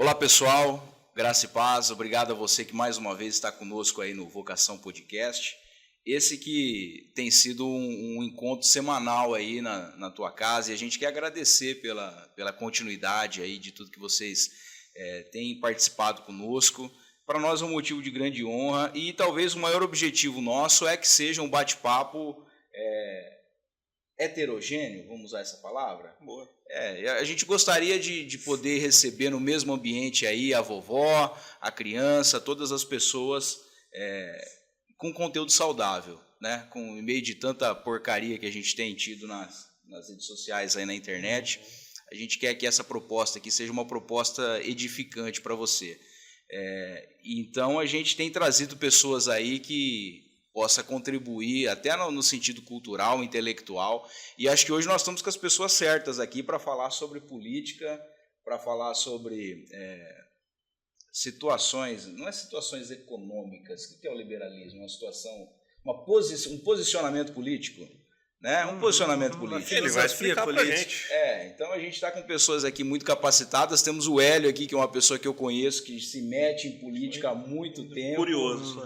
Olá, pessoal, graça e paz, obrigado a você que mais uma vez está conosco aí no Vocação Podcast. Esse que tem sido um encontro semanal aí na tua casa, e a gente quer agradecer pela continuidade aí de tudo que vocês têm participado conosco. Para nós é um motivo de grande honra e talvez o maior objetivo nosso é que seja um bate-papo heterogêneo, vamos usar essa palavra? Boa. A gente gostaria de poder receber no mesmo ambiente aí a vovó, a criança, todas as pessoas com conteúdo saudável, né? Com em meio de tanta porcaria que a gente tem tido nas redes sociais aí na internet, a gente quer que essa proposta aqui seja uma proposta edificante para você. Então a gente tem trazido pessoas aí que possa contribuir até no sentido cultural, intelectual, e acho que hoje nós estamos com as pessoas certas aqui para falar sobre política, para falar sobre situações, não é situações econômicas, o que é o liberalismo? Uma situação, um posicionamento político, né? Um posicionamento político. Ele vai explicar para a gente. Então a gente está com pessoas aqui muito capacitadas, temos o Hélio aqui, que é uma pessoa que eu conheço, que se mete em política há muito tempo.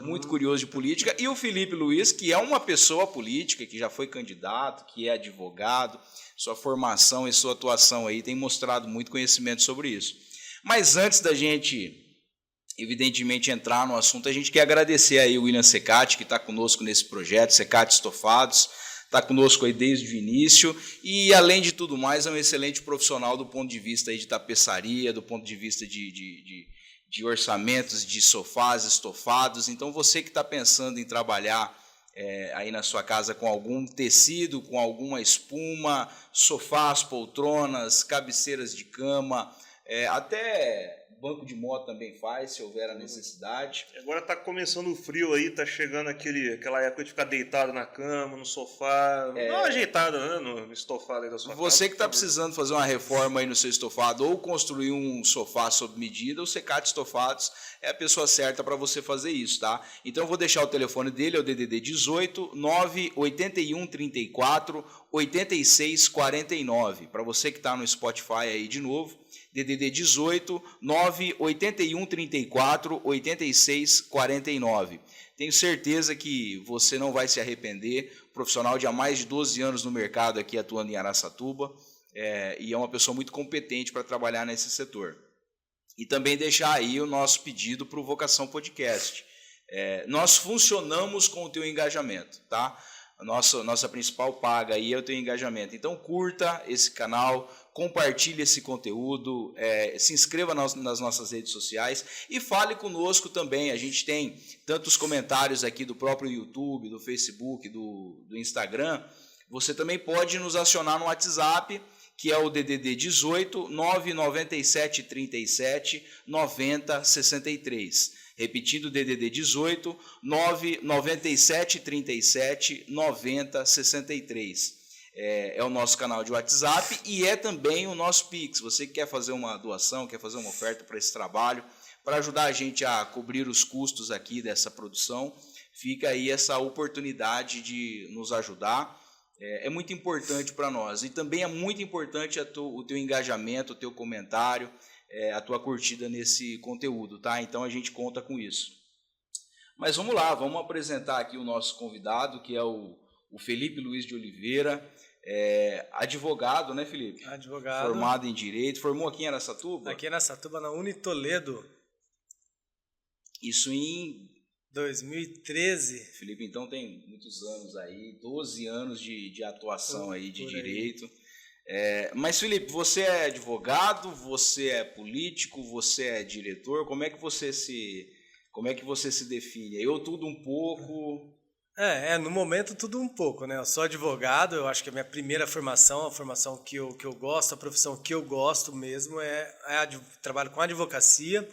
Muito curioso de política, e o Felipe Luiz, que é uma pessoa política, que já foi candidato, que é advogado, sua formação e sua atuação aí tem mostrado muito conhecimento sobre isso. Mas antes da gente, evidentemente, entrar no assunto, a gente quer agradecer aí o William Secati, que está conosco nesse projeto, Secati Estofados, está conosco aí desde o início e, além de tudo mais, é um excelente profissional do ponto de vista aí de tapeçaria, do ponto de vista de orçamentos, de sofás, estofados. Então, você que está pensando em trabalhar aí na sua casa com algum tecido, com alguma espuma, sofás, poltronas, cabeceiras de cama, até banco de moto também faz, se houver a necessidade. Agora está começando o frio aí, está chegando aquela época de ficar deitado na cama, no sofá, dá uma ajeitada, né, no estofado aí da sua casa. Você que está precisando fazer uma reforma aí no seu estofado ou construir um sofá sob medida, o Secati Estofados é a pessoa certa para você fazer isso, tá? Então eu vou deixar o telefone dele, é o DDD 18 981 34 86 49. Para você que está no Spotify aí de novo, DDD 18 981 34 86 49. Tenho certeza que você não vai se arrepender. Profissional de há mais de 12 anos no mercado aqui atuando em Araçatuba, e é uma pessoa muito competente para trabalhar nesse setor. E também deixar aí o nosso pedido para o Vocação Podcast. Nós funcionamos com o teu engajamento, tá? Nossa principal paga aí é o teu engajamento. Então curta esse canal, compartilhe esse conteúdo, se inscreva nas nossas redes sociais e fale conosco também. A gente tem tantos comentários aqui do próprio YouTube, do Facebook, do Instagram. Você também pode nos acionar no WhatsApp, que é o DDD 18 997 37 90 63. Repetindo, DDD 18 997 37 90 63. É o nosso canal de WhatsApp e é também o nosso Pix. Você que quer fazer uma doação, quer fazer uma oferta para esse trabalho, para ajudar a gente a cobrir os custos aqui dessa produção, fica aí essa oportunidade de nos ajudar. É muito importante para nós e também é muito importante o teu engajamento, o teu comentário, a tua curtida nesse conteúdo, tá? Então a gente conta com isso. Mas vamos lá, vamos apresentar aqui o nosso convidado, que é o Felipe Luiz de Oliveira, advogado, né, Felipe? Advogado. Formado em Direito, formou aqui em Araçatuba? Aqui em Araçatuba, na Unitoledo. Isso em 2013. Felipe, então, tem muitos anos aí, 12 anos de atuação aí de direito. Mas, Felipe, você é advogado, você é político, você é diretor, como é que você se define? Eu tudo um pouco... No momento tudo um pouco, né? Eu sou advogado, eu acho que a minha primeira formação, a formação que eu gosto, a profissão que eu gosto mesmo trabalho com advocacia,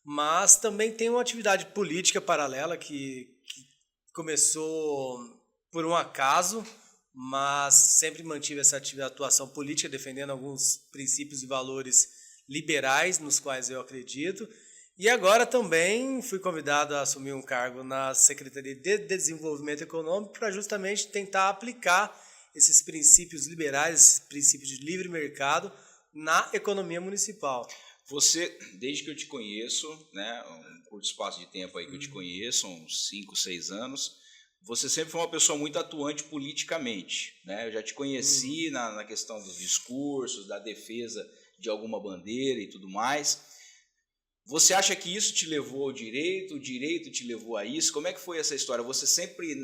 mas também tenho uma atividade política paralela que começou por um acaso, mas sempre mantive essa atuação política, defendendo alguns princípios e valores liberais nos quais eu acredito. E agora também fui convidado a assumir um cargo na Secretaria de Desenvolvimento Econômico para justamente tentar aplicar esses princípios liberais, esses princípios de livre mercado na economia municipal. Você, desde que eu te conheço, né, um curto espaço de tempo aí que eu te conheço, uns 5, 6 anos, você sempre foi uma pessoa muito atuante politicamente, né? Eu já te conheci na questão dos discursos, da defesa de alguma bandeira e tudo mais. Você acha que isso te levou ao direito, o direito te levou a isso? Como é que foi essa história? Você sempre,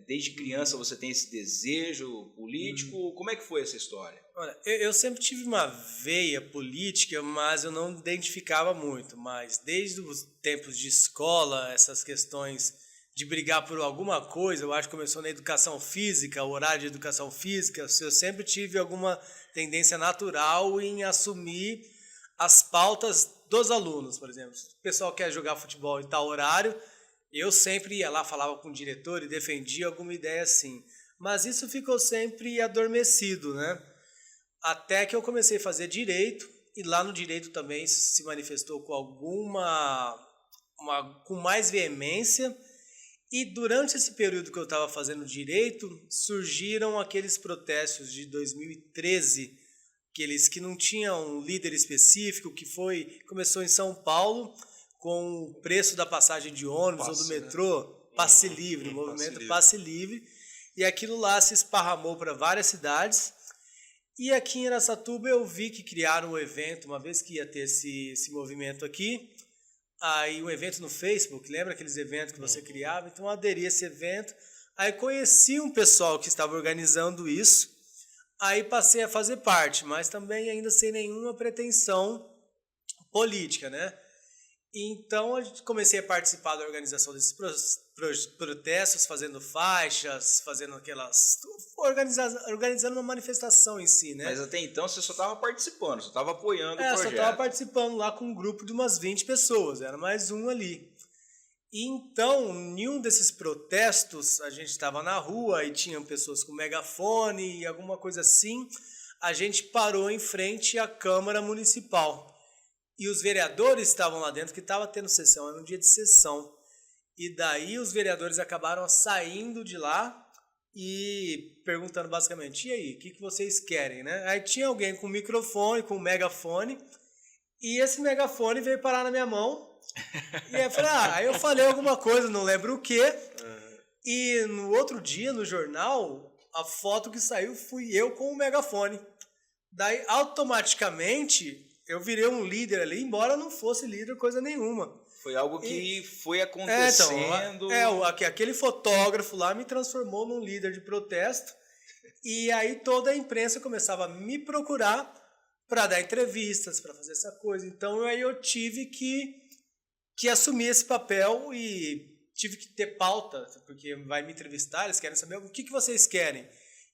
desde criança, você tem esse desejo político? Como é que foi essa história? Olha, eu sempre tive uma veia política, mas eu não identificava muito. Mas desde os tempos de escola, essas questões de brigar por alguma coisa, eu acho que começou na educação física, o horário de educação física, eu sempre tive alguma tendência natural em assumir as pautas dos alunos, por exemplo. Se o pessoal quer jogar futebol em tal horário, eu sempre ia lá, falava com o diretor e defendia alguma ideia assim. Mas isso ficou sempre adormecido, né? Até que eu comecei a fazer direito, e lá no direito também se manifestou com mais veemência. E durante esse período que eu estava fazendo direito, surgiram aqueles protestos de 2013, aqueles que não tinham um líder específico, começou em São Paulo, com o preço da passagem de ônibus ou do metrô, passe livre, o movimento passe livre, e aquilo lá se esparramou para várias cidades. E aqui em Araçatuba eu vi que criaram um evento, uma vez que ia ter esse movimento aqui, aí um evento no Facebook, lembra aqueles eventos que você criava? Então eu aderi a esse evento, aí conheci um pessoal que estava organizando isso, aí passei a fazer parte, mas também ainda sem nenhuma pretensão política, né? Então eu comecei a participar da organização desses protestos, fazendo faixas, fazendo organizando uma manifestação em si, né? Mas até então você só estava participando, só estava apoiando o projeto. Só estava participando lá com um grupo de umas 20 pessoas, era mais um ali. E então, em um desses protestos, a gente estava na rua e tinham pessoas com megafone e alguma coisa assim, a gente parou em frente à Câmara Municipal. E os vereadores estavam lá dentro, que estava tendo sessão, era um dia de sessão. E daí os vereadores acabaram saindo de lá e perguntando basicamente, e aí, o que vocês querem, né? Aí tinha alguém com microfone, com megafone, e esse megafone veio parar na minha mão. E aí eu falei alguma coisa, não lembro o quê. E no outro dia, no jornal, a foto que saiu fui eu com o megafone. Daí, automaticamente, eu virei um líder ali, embora não fosse líder coisa nenhuma. Foi algo que foi acontecendo. Aquele fotógrafo lá me transformou num líder de protesto. E aí toda a imprensa começava a me procurar para dar entrevistas, para fazer essa coisa. Então aí eu tive que assumir esse papel e tive que ter pauta, porque vai me entrevistar, eles querem saber o que vocês querem.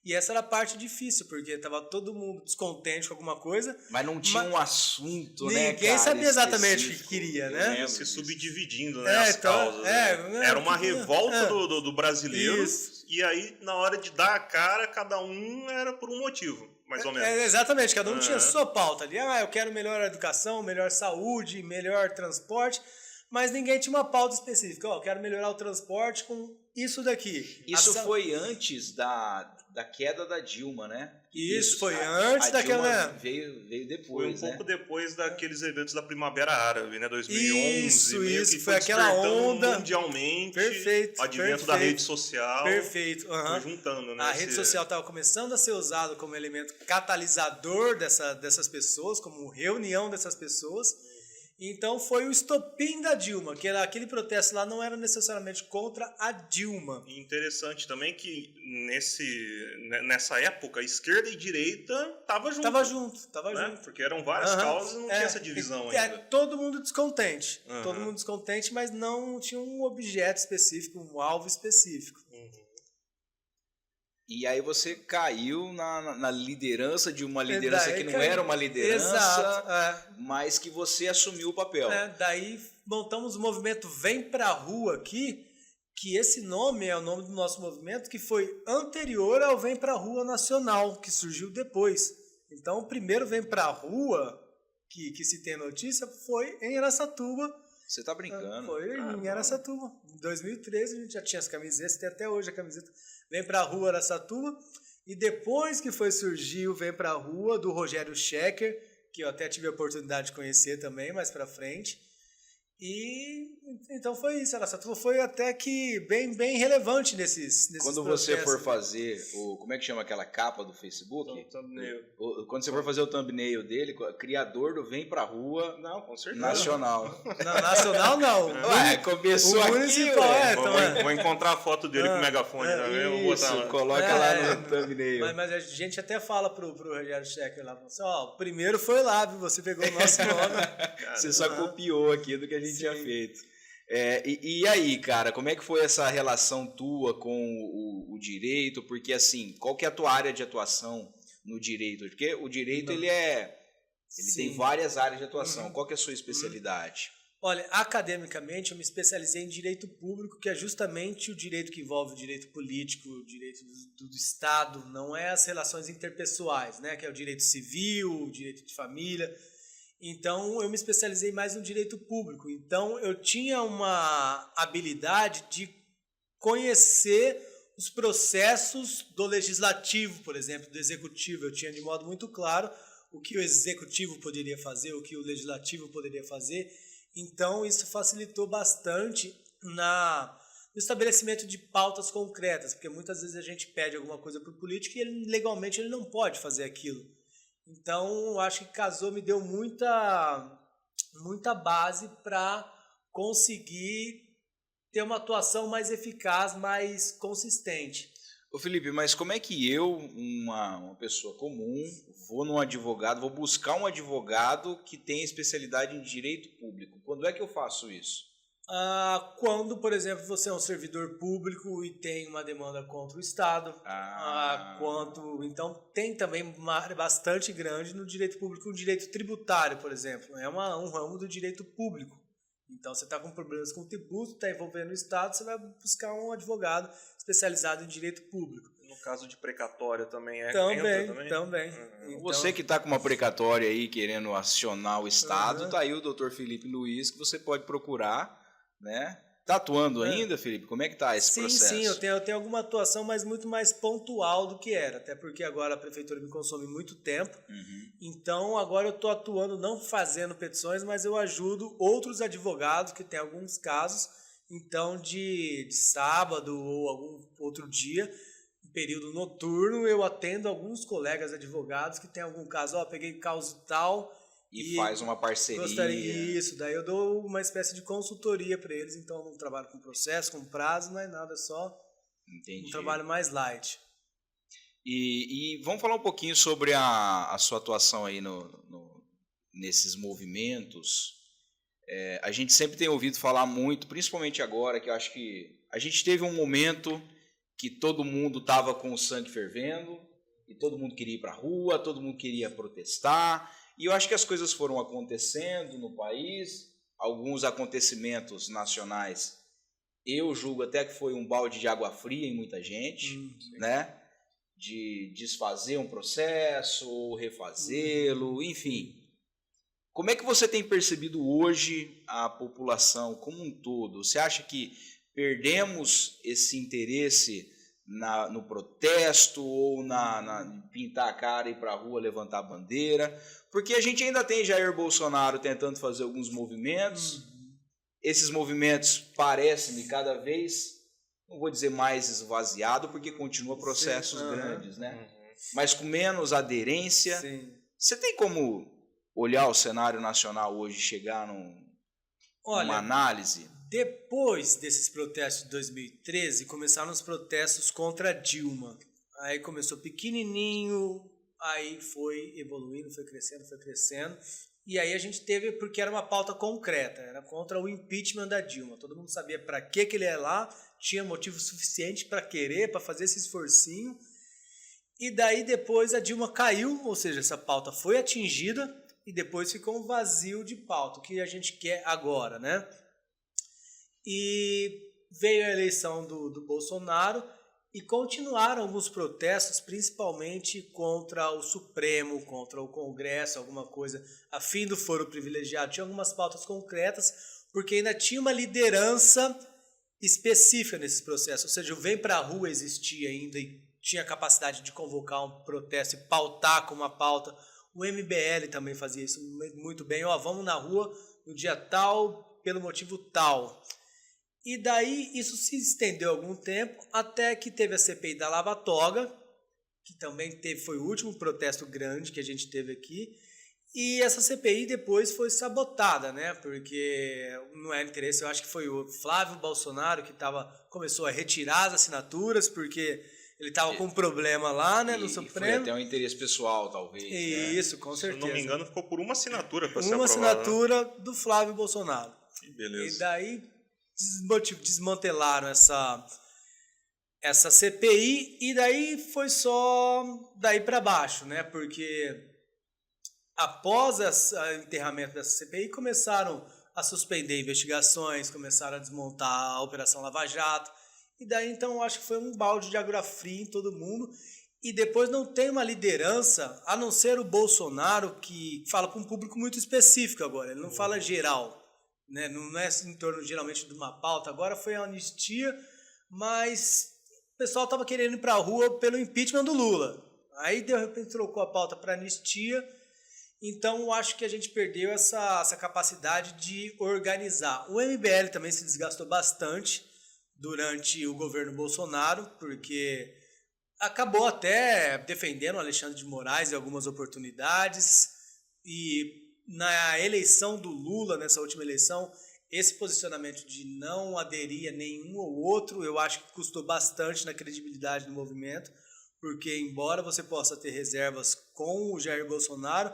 E essa era a parte difícil, porque estava todo mundo descontente com alguma coisa. Mas não tinha um assunto, né, ninguém sabia exatamente o que queria, né? Se subdividindo, né, as causas. Era uma revolta do brasileiro. Isso. E aí, na hora de dar a cara, cada um era por um motivo, mais ou menos. Exatamente, cada um tinha a sua pauta ali. Eu quero melhor educação, melhor saúde, melhor transporte. Mas ninguém tinha uma pauta específica. Eu quero melhorar o transporte com isso daqui. Isso foi antes da queda da Dilma, né? Isso foi antes da queda. Veio depois, foi um pouco depois daqueles eventos da Primavera Árabe, né? 2011. Isso, foi aquela onda. Mundialmente. Perfeito. O advento da rede social. Perfeito. Foi juntando, né? A rede social estava começando a ser usada como elemento catalisador dessas pessoas, como reunião dessas pessoas. Então foi o estopim da Dilma, que aquele protesto lá não era necessariamente contra a Dilma. E interessante também que nessa época, esquerda e direita estavam juntos. Tava junto. Porque eram várias causas e não tinha essa divisão ainda. Todo mundo descontente. Todo mundo descontente, mas não tinha um objeto específico, um alvo específico. E aí você caiu na liderança de uma liderança que não era uma liderança, mas que você assumiu o papel. Daí montamos o movimento Vem Pra Rua aqui, que esse nome é o nome do nosso movimento, que foi anterior ao Vem Pra Rua Nacional, que surgiu depois. Então o primeiro Vem Pra Rua, que se tem notícia, foi em Araçatuba. Você tá brincando? Foi em Araçatuba. Em 2013 a gente já tinha as camisetas, tem até hoje a camiseta Vem Pra Rua Araçatuba. E depois que foi surgir o Vem Pra Rua, do Rogério Schecker, que eu até tive a oportunidade de conhecer também mais para frente. E então foi isso, Araçatuba foi até que bem relevante nesses Quando você for fazer como é que chama aquela capa do Facebook? Thumbnail. Quando você for fazer o thumbnail dele, criador do Vem Pra Rua. Não, com certeza. Nacional. Não, nacional não. Ué, começou aqui, municipal, vou encontrar a foto dele com o megafone também. Eu vou botar coloca lá no thumbnail. Mas a gente até fala pro Rogério Schecker lá, assim, o primeiro foi lá, viu? Você pegou o nosso nome. Você só copiou aqui do que a gente tinha feito. E aí, cara, como é que foi essa relação tua com o direito? Porque, assim, qual que é a tua área de atuação no direito? Porque o direito, ele tem várias áreas de atuação. Qual que é a sua especialidade? Olha, academicamente, eu me especializei em direito público, que é justamente o direito que envolve o direito político, o direito do Estado, não é as relações interpessoais, né? Que é o direito civil, o direito de família. Então, eu me especializei mais no direito público. Então, eu tinha uma habilidade de conhecer os processos do legislativo, por exemplo, do executivo. Eu tinha de modo muito claro o que o executivo poderia fazer, o que o legislativo poderia fazer. Então, isso facilitou bastante no estabelecimento de pautas concretas, porque muitas vezes a gente pede alguma coisa para o político e legalmente ele não pode fazer aquilo. Então, acho que casou, me deu muita base para conseguir ter uma atuação mais eficaz, mais consistente. Ô Felipe, mas como é que eu, uma pessoa comum, vou num advogado, vou buscar um advogado que tem especialidade em direito público? Quando é que eu faço isso? Quando, por exemplo, você é um servidor público e tem uma demanda contra o Estado. Então, tem também uma área bastante grande no direito público, o direito tributário, por exemplo. É um ramo do direito público. Então, você está com problemas com o tributo, está envolvendo o Estado, você vai buscar um advogado especializado em direito público. No caso de precatória também Também. Então, você que está com uma precatória aí, querendo acionar o Estado, tá aí o Dr. Felipe Luiz, que você pode procurar, né? Tá atuando ainda, Felipe? Como é que tá esse processo? Sim, eu tenho alguma atuação, mas muito mais pontual do que era. Até porque agora a prefeitura me consome muito tempo. Então, agora eu estou atuando, não fazendo petições, mas eu ajudo outros advogados que têm alguns casos. Então, de sábado ou algum outro dia, em período noturno, eu atendo alguns colegas advogados que têm algum caso. Peguei caso tal... E faz uma parceria. Isso, daí eu dou uma espécie de consultoria para eles, então eu não trabalho com processo, com prazo, não é nada, só um trabalho mais light. E vamos falar um pouquinho sobre a sua atuação aí nesses movimentos. A gente sempre tem ouvido falar muito, principalmente agora, que eu acho que a gente teve um momento que todo mundo estava com o sangue fervendo, e todo mundo queria ir para a rua, todo mundo queria protestar. E eu acho que as coisas foram acontecendo no país, alguns acontecimentos nacionais, eu julgo até que foi um balde de água fria em muita gente, né? De desfazer um processo, ou refazê-lo, enfim. Como é que você tem percebido hoje a população como um todo? Você acha que perdemos esse interesse no protesto ou na pintar a cara e ir para a rua levantar a bandeira? Porque a gente ainda tem Jair Bolsonaro tentando fazer alguns movimentos. Esses movimentos parecem cada vez, não vou dizer mais esvaziado, porque continua processos grandes, né? Mas com menos aderência. Sim. Você tem como olhar o cenário nacional hoje e chegar numa análise? Depois desses protestos de 2013, começaram os protestos contra Dilma. Aí começou pequenininho, aí foi evoluindo, foi crescendo. E aí a gente teve, porque era uma pauta concreta, era contra o impeachment da Dilma. Todo mundo sabia para que ele ia lá, tinha motivo suficiente para querer, para fazer esse esforcinho. E daí depois a Dilma caiu, ou seja, essa pauta foi atingida e depois ficou um vazio de pauta, o que a gente quer agora, né? E veio a eleição do Bolsonaro e continuaram alguns protestos, principalmente contra o Supremo, contra o Congresso, alguma coisa a fim do foro privilegiado. Tinha algumas pautas concretas, porque ainda tinha uma liderança específica nesses processos. Ou seja, o Vem Pra Rua existia ainda e tinha capacidade de convocar um protesto e pautar com uma pauta O MBL também fazia isso muito bem. Vamos na rua no dia tal, pelo motivo tal. E daí isso se estendeu algum tempo, até que teve a CPI da Lava Toga, que também foi o último protesto grande que a gente teve aqui. E essa CPI depois foi sabotada, né? Porque não era interesse, eu acho que foi o Flávio Bolsonaro que começou a retirar as assinaturas, porque ele estava com um problema lá, né, no Supremo. Foi até um interesse pessoal, talvez. Isso, né? Com certeza. Se eu não me engano, ficou por uma assinatura para ser aprovada. Uma assinatura, né? Do Flávio Bolsonaro. Que beleza. E daí desmantelaram essa CPI, e daí foi só daí para baixo, né? Porque após o enterramento dessa CPI, começaram a suspender investigações, começaram a desmontar a Operação Lava Jato, e daí então eu acho que foi um balde de água fria em todo mundo, e depois não tem uma liderança, a não ser o Bolsonaro, que fala para um público muito específico agora, ele não fala geral, né? Não é em torno geralmente de uma pauta, agora foi a anistia, mas o pessoal estava querendo ir para a rua pelo impeachment do Lula, aí de repente trocou a pauta para anistia. Então, eu acho que a gente perdeu essa capacidade de organizar. O MBL também se desgastou bastante durante o governo Bolsonaro, porque acabou até defendendo o Alexandre de Moraes em algumas oportunidades. E na eleição do Lula, nessa última eleição, esse posicionamento de não aderir a nenhum ou outro, eu acho que custou bastante na credibilidade do movimento, porque embora você possa ter reservas com o Jair Bolsonaro,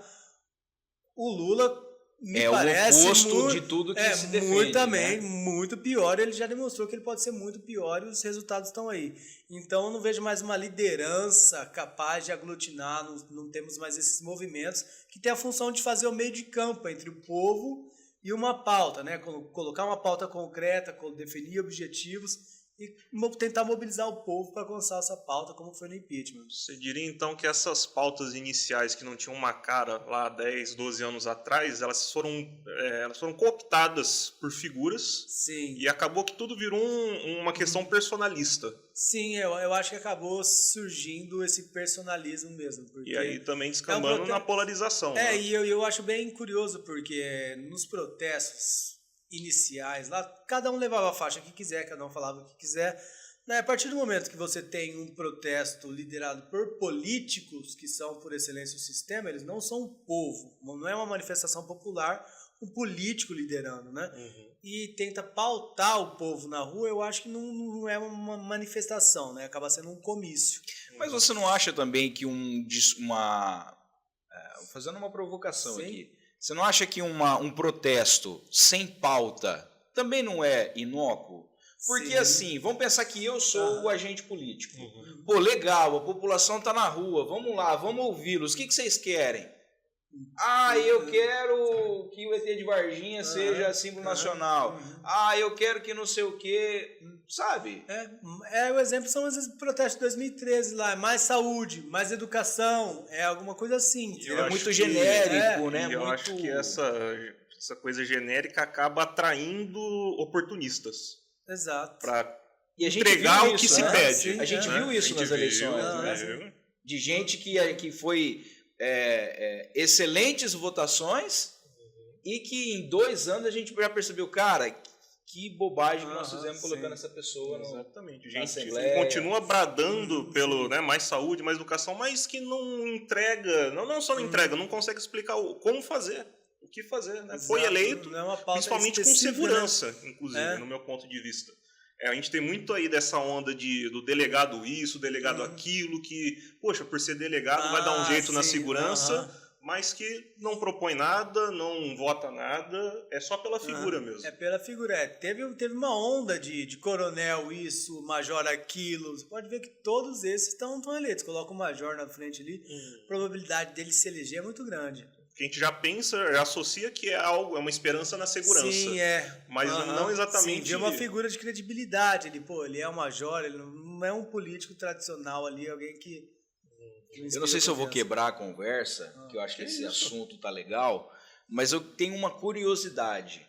o Lula me parece o oposto de tudo que se defende. Muito também, né? Muito pior. Ele já demonstrou que ele pode ser muito pior e os resultados estão aí. Então eu não vejo mais uma liderança capaz de aglutinar, não temos mais esses movimentos que tem a função de fazer o meio de campo entre o povo e uma pauta, né? Colocar uma pauta concreta, definir objetivos e tentar mobilizar o povo para alcançar essa pauta, como foi no impeachment. Você diria, então, que essas pautas iniciais que não tinham uma cara lá 10, 12 anos atrás, elas foram cooptadas por figuras. Sim. E acabou que tudo virou uma questão personalista. Sim, eu acho que acabou surgindo esse personalismo mesmo. Porque e aí também descambando na polarização. Né? E eu acho bem curioso, porque nos protestos iniciais lá, cada um levava a faixa que quiser, cada um falava o que quiser. A partir do momento que você tem um protesto liderado por políticos, que são por excelência o sistema, eles não são o povo, não é uma manifestação popular, um político liderando, né? Uhum. E tenta pautar o povo na rua, eu acho que não é uma manifestação, né? Acaba sendo um comício. Mas você não acha também que fazendo uma provocação aqui, você não acha que um protesto sem pauta também não é inócuo? Porque assim, vamos pensar que eu sou o agente político. Uhum. Pô, legal, a população está na rua, vamos lá, vamos ouvi-los. O que vocês querem? Eu quero que o ET de Varginha seja símbolo nacional. Eu quero que não sei o quê, sabe? O exemplo são os protestos de 2013 lá, mais saúde, mais educação, alguma coisa assim. É muito genérico, né? Eu acho que essa coisa genérica acaba atraindo oportunistas. Exato. Para entregar o que se pede. Sim, a gente viu isso nas eleições, né? De gente que foi excelentes votações e que em 2 anos a gente já percebeu, cara, que bobagem que nós fizemos colocando essa pessoa Exatamente. Gente continua bradando pelo mais saúde, mais educação, mas que não entrega, não só não entrega, não consegue explicar como fazer. O que fazer, né? Foi eleito, principalmente com segurança, né? Inclusive, no meu ponto de vista. A gente tem muito aí dessa onda do delegado isso, delegado aquilo, que, poxa, por ser delegado vai dar um jeito na segurança, mas que não propõe nada, não vota nada, é só pela figura mesmo. É pela figura. Teve uma onda de coronel isso, major aquilo. Você pode ver que todos esses estão eleitos. Coloca o major na frente ali, a probabilidade dele se eleger é muito grande. Que a gente já pensa, já associa que é uma esperança na segurança. Sim, mas não exatamente. Sim, de uma figura de credibilidade. Ele é um major, ele não é um político tradicional ali, alguém que... Eu não sei se eu vou quebrar a conversa, que eu acho que esse assunto tá legal, mas eu tenho uma curiosidade.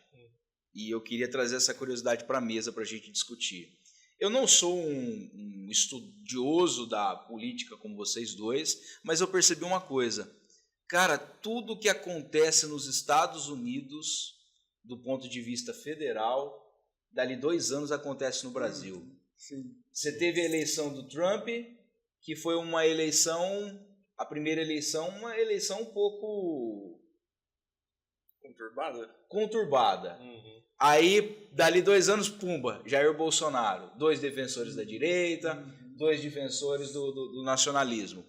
E eu queria trazer essa curiosidade para a mesa para a gente discutir. Eu não sou um estudioso da política como vocês dois, mas eu percebi uma coisa. Cara, tudo que acontece nos Estados Unidos, do ponto de vista federal, dali 2 anos acontece no Brasil. Sim. Você teve a eleição do Trump, que foi uma eleição, a primeira eleição, uma eleição um pouco conturbada. Aí, dali 2 anos, pumba, Jair Bolsonaro, 2 defensores da direita, 2 defensores do nacionalismo.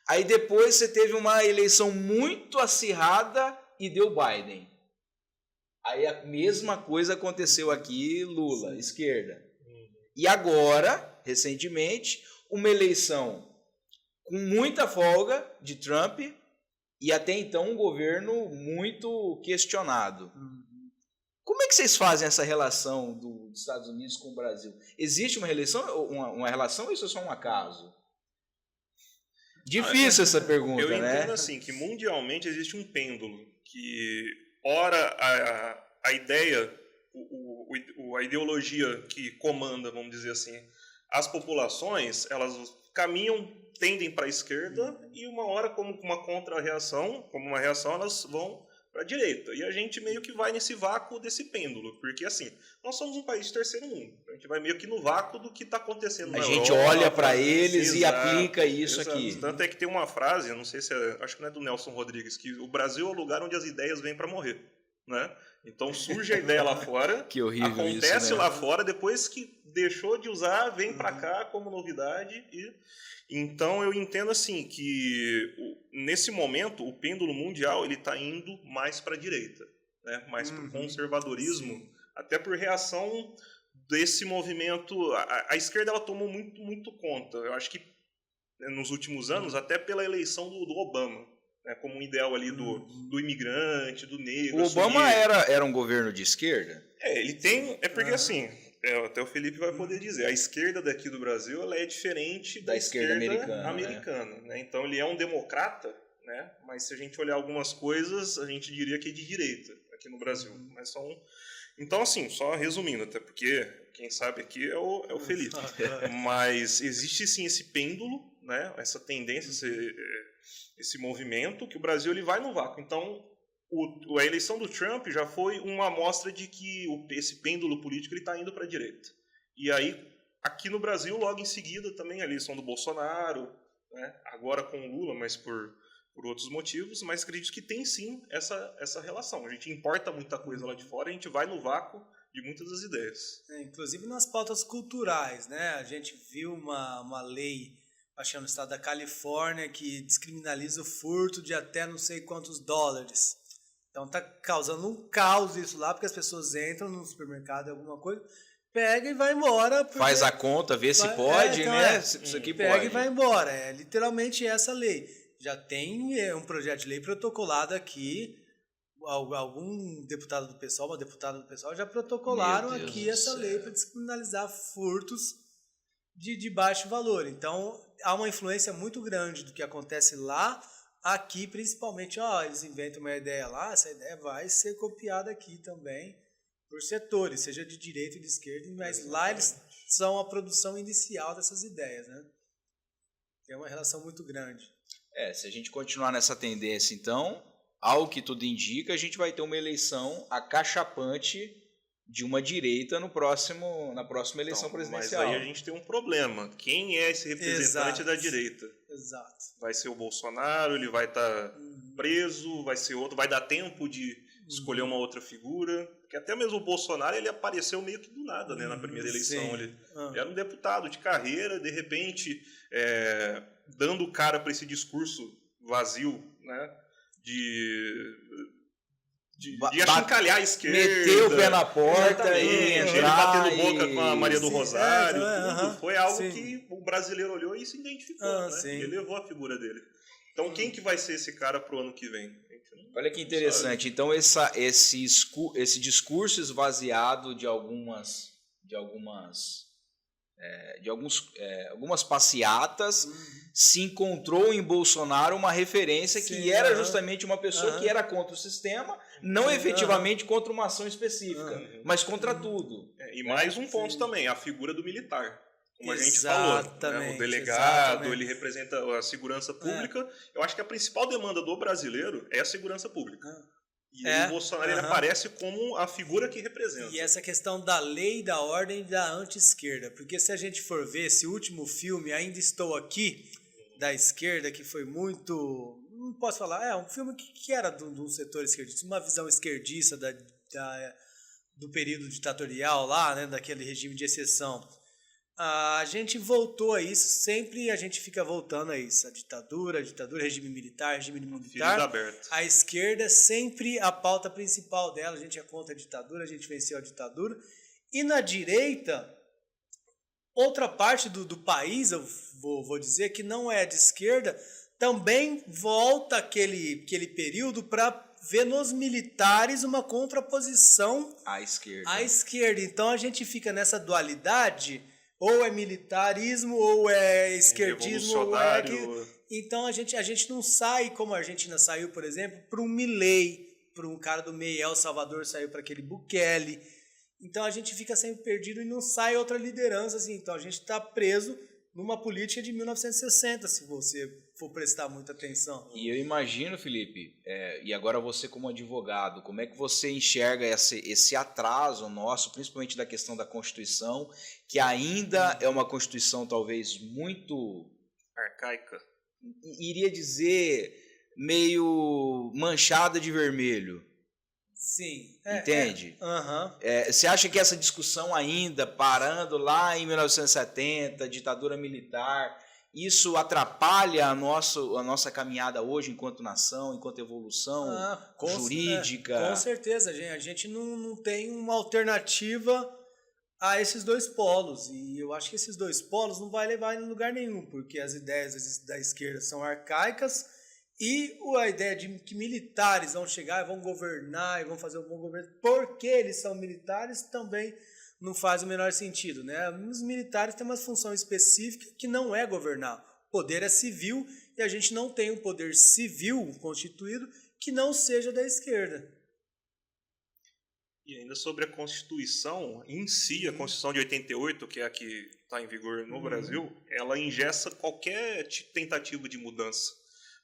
Aí depois você teve uma eleição muito acirrada e deu Biden. Aí a mesma coisa aconteceu aqui, Lula, esquerda. E agora, recentemente, uma eleição com muita folga de Trump e até então um governo muito questionado. Como é que vocês fazem essa relação dos Estados Unidos com o Brasil? Existe uma relação ou isso é só um acaso? Difícil essa pergunta, né? Eu entendo assim, que mundialmente existe um pêndulo, que ora a ideia, a ideologia que comanda, vamos dizer assim, as populações, elas tendem para a esquerda e uma hora, como uma contra-reação, como uma reação, elas vão para a direita. E a gente meio que vai nesse vácuo desse pêndulo, porque assim, nós somos um país de terceiro mundo. A gente vai meio que no vácuo do que está acontecendo na Europa. A gente olha para eles e aplica isso aqui. Tanto é que tem uma frase, eu não sei se acho que não é do Nelson Rodrigues, que o Brasil é o lugar onde as ideias vêm para morrer, né? Então surge a ideia lá fora, que horrível acontece isso, né? lá fora, depois que deixou de usar, vem para cá como novidade. Então eu entendo assim que nesse momento o pêndulo mundial ele está indo mais para a direita, né? Mais para o conservadorismo, até por reação desse movimento. A esquerda ela tomou muito conta. Eu acho que nos últimos anos, até pela eleição do Obama, né, como um ideal ali do imigrante, do negro. O Obama era um governo de esquerda? Ele tem... É porque assim... até o Felipe vai poder dizer, a esquerda daqui do Brasil ela é diferente da esquerda americana, né? Então ele é um democrata, né? Mas se a gente olhar algumas coisas, a gente diria que é de direita aqui no Brasil. Mas então assim, só resumindo, até porque quem sabe aqui é o Felipe. Mas existe sim esse pêndulo, né? Essa tendência, esse movimento que o Brasil ele vai no vácuo. Então a eleição do Trump já foi uma amostra de que esse pêndulo político está indo para a direita. E aí, aqui no Brasil, logo em seguida, também a eleição do Bolsonaro, né? Agora com o Lula, mas por outros motivos, mas acredito que tem sim essa relação. A gente importa muita coisa lá de fora, a gente vai no vácuo de muitas das ideias. Inclusive nas pautas culturais, né? A gente viu uma lei, acho que é no estado da Califórnia, que descriminaliza o furto de até não sei quantos dólares. Então tá causando um caos isso lá, porque as pessoas entram no supermercado, alguma coisa, pega e vai embora. Faz a conta, vê se pode, então né? Isso aqui pega pode. E vai embora. É literalmente essa lei. Já tem um projeto de lei protocolado aqui. Algum deputado do PSOL, uma deputada do PSOL já protocolaram aqui essa lei para descriminalizar furtos de baixo valor. Então há uma influência muito grande do que acontece lá. Aqui, principalmente, eles inventam uma ideia lá, essa ideia vai ser copiada aqui também por setores, seja de direita e de esquerda, mas lá eles são a produção inicial dessas ideias, né? Tem uma relação muito grande. Se a gente continuar nessa tendência, então, ao que tudo indica, a gente vai ter uma eleição acachapante de uma direita na próxima eleição presidencial. Mas aí a gente tem um problema. Quem é esse representante da direita? Exato. Vai ser o Bolsonaro, ele vai estar preso, vai ser outro, vai dar tempo de escolher uma outra figura. Porque até mesmo o Bolsonaro, ele apareceu meio que do nada, né, na primeira eleição. Ele era um deputado de carreira, de repente, dando cara para esse discurso vazio, né, de achincalhar a esquerda. Meter o pé na porta e entrar. Ele batendo boca com a Maria do Rosário, tudo. Foi algo que o brasileiro olhou e se identificou, né? E elevou a figura dele. Então, quem que vai ser esse cara pro ano que vem? Olha que interessante. Então, esse discurso esvaziado de algumas passeatas se encontrou em Bolsonaro uma referência que era justamente uma pessoa que era contra o sistema, não efetivamente contra uma ação específica, mas contra tudo. E mais um ponto também, a figura do militar. como a gente falou, né? O delegado, ele representa a segurança pública. Eu acho que a principal demanda do brasileiro é a segurança pública. E o Bolsonaro ele aparece como a figura que representa. E essa questão da lei, da ordem e da anti-esquerda. Porque se a gente for ver esse último filme, Ainda Estou Aqui, da esquerda, que foi muito... Não posso falar, um filme que era de um setor esquerdista, uma visão esquerdista do período ditatorial lá, né, daquele regime de exceção. A gente voltou a isso, sempre a gente fica voltando a isso. A ditadura, regime militar. A esquerda sempre a pauta principal dela. A gente é contra a ditadura, a gente venceu a ditadura. E na direita, outra parte do país, eu vou dizer, que não é de esquerda, também volta aquele período para ver nos militares uma contraposição à esquerda. Então a gente fica nessa dualidade... Ou é militarismo, ou é esquerdismo, ou é aquilo. Então a gente não sai, como a Argentina saiu, por exemplo, para um Milei, para um cara do MEI, El Salvador saiu para aquele Bukele. Então a gente fica sempre perdido e não sai outra liderança. Assim. Então a gente está preso numa política de 1960, se você for prestar muita atenção. E eu imagino, Felipe, e agora você como advogado, como é que você enxerga esse atraso nosso, principalmente da questão da Constituição, que ainda é uma Constituição talvez muito... arcaica. Iria dizer meio manchada de vermelho. Sim. Entende? Você acha que essa discussão ainda, parando lá em 1970, ditadura militar, isso atrapalha a nossa caminhada hoje enquanto nação, enquanto evolução jurídica? Com certeza, gente. A gente não tem uma alternativa a esses dois polos. E eu acho que esses dois polos não vai levar em lugar nenhum, porque as ideias da esquerda são arcaicas. E a ideia de que militares vão chegar e vão governar e vão fazer um bom governo porque eles são militares também não faz o menor sentido, né? Os militares têm uma função específica que não é governar. O poder é civil e a gente não tem um poder civil constituído que não seja da esquerda. E ainda sobre a Constituição em si, a Constituição de 88, que é a que está em vigor no Brasil, ela engessa qualquer tentativa de mudança.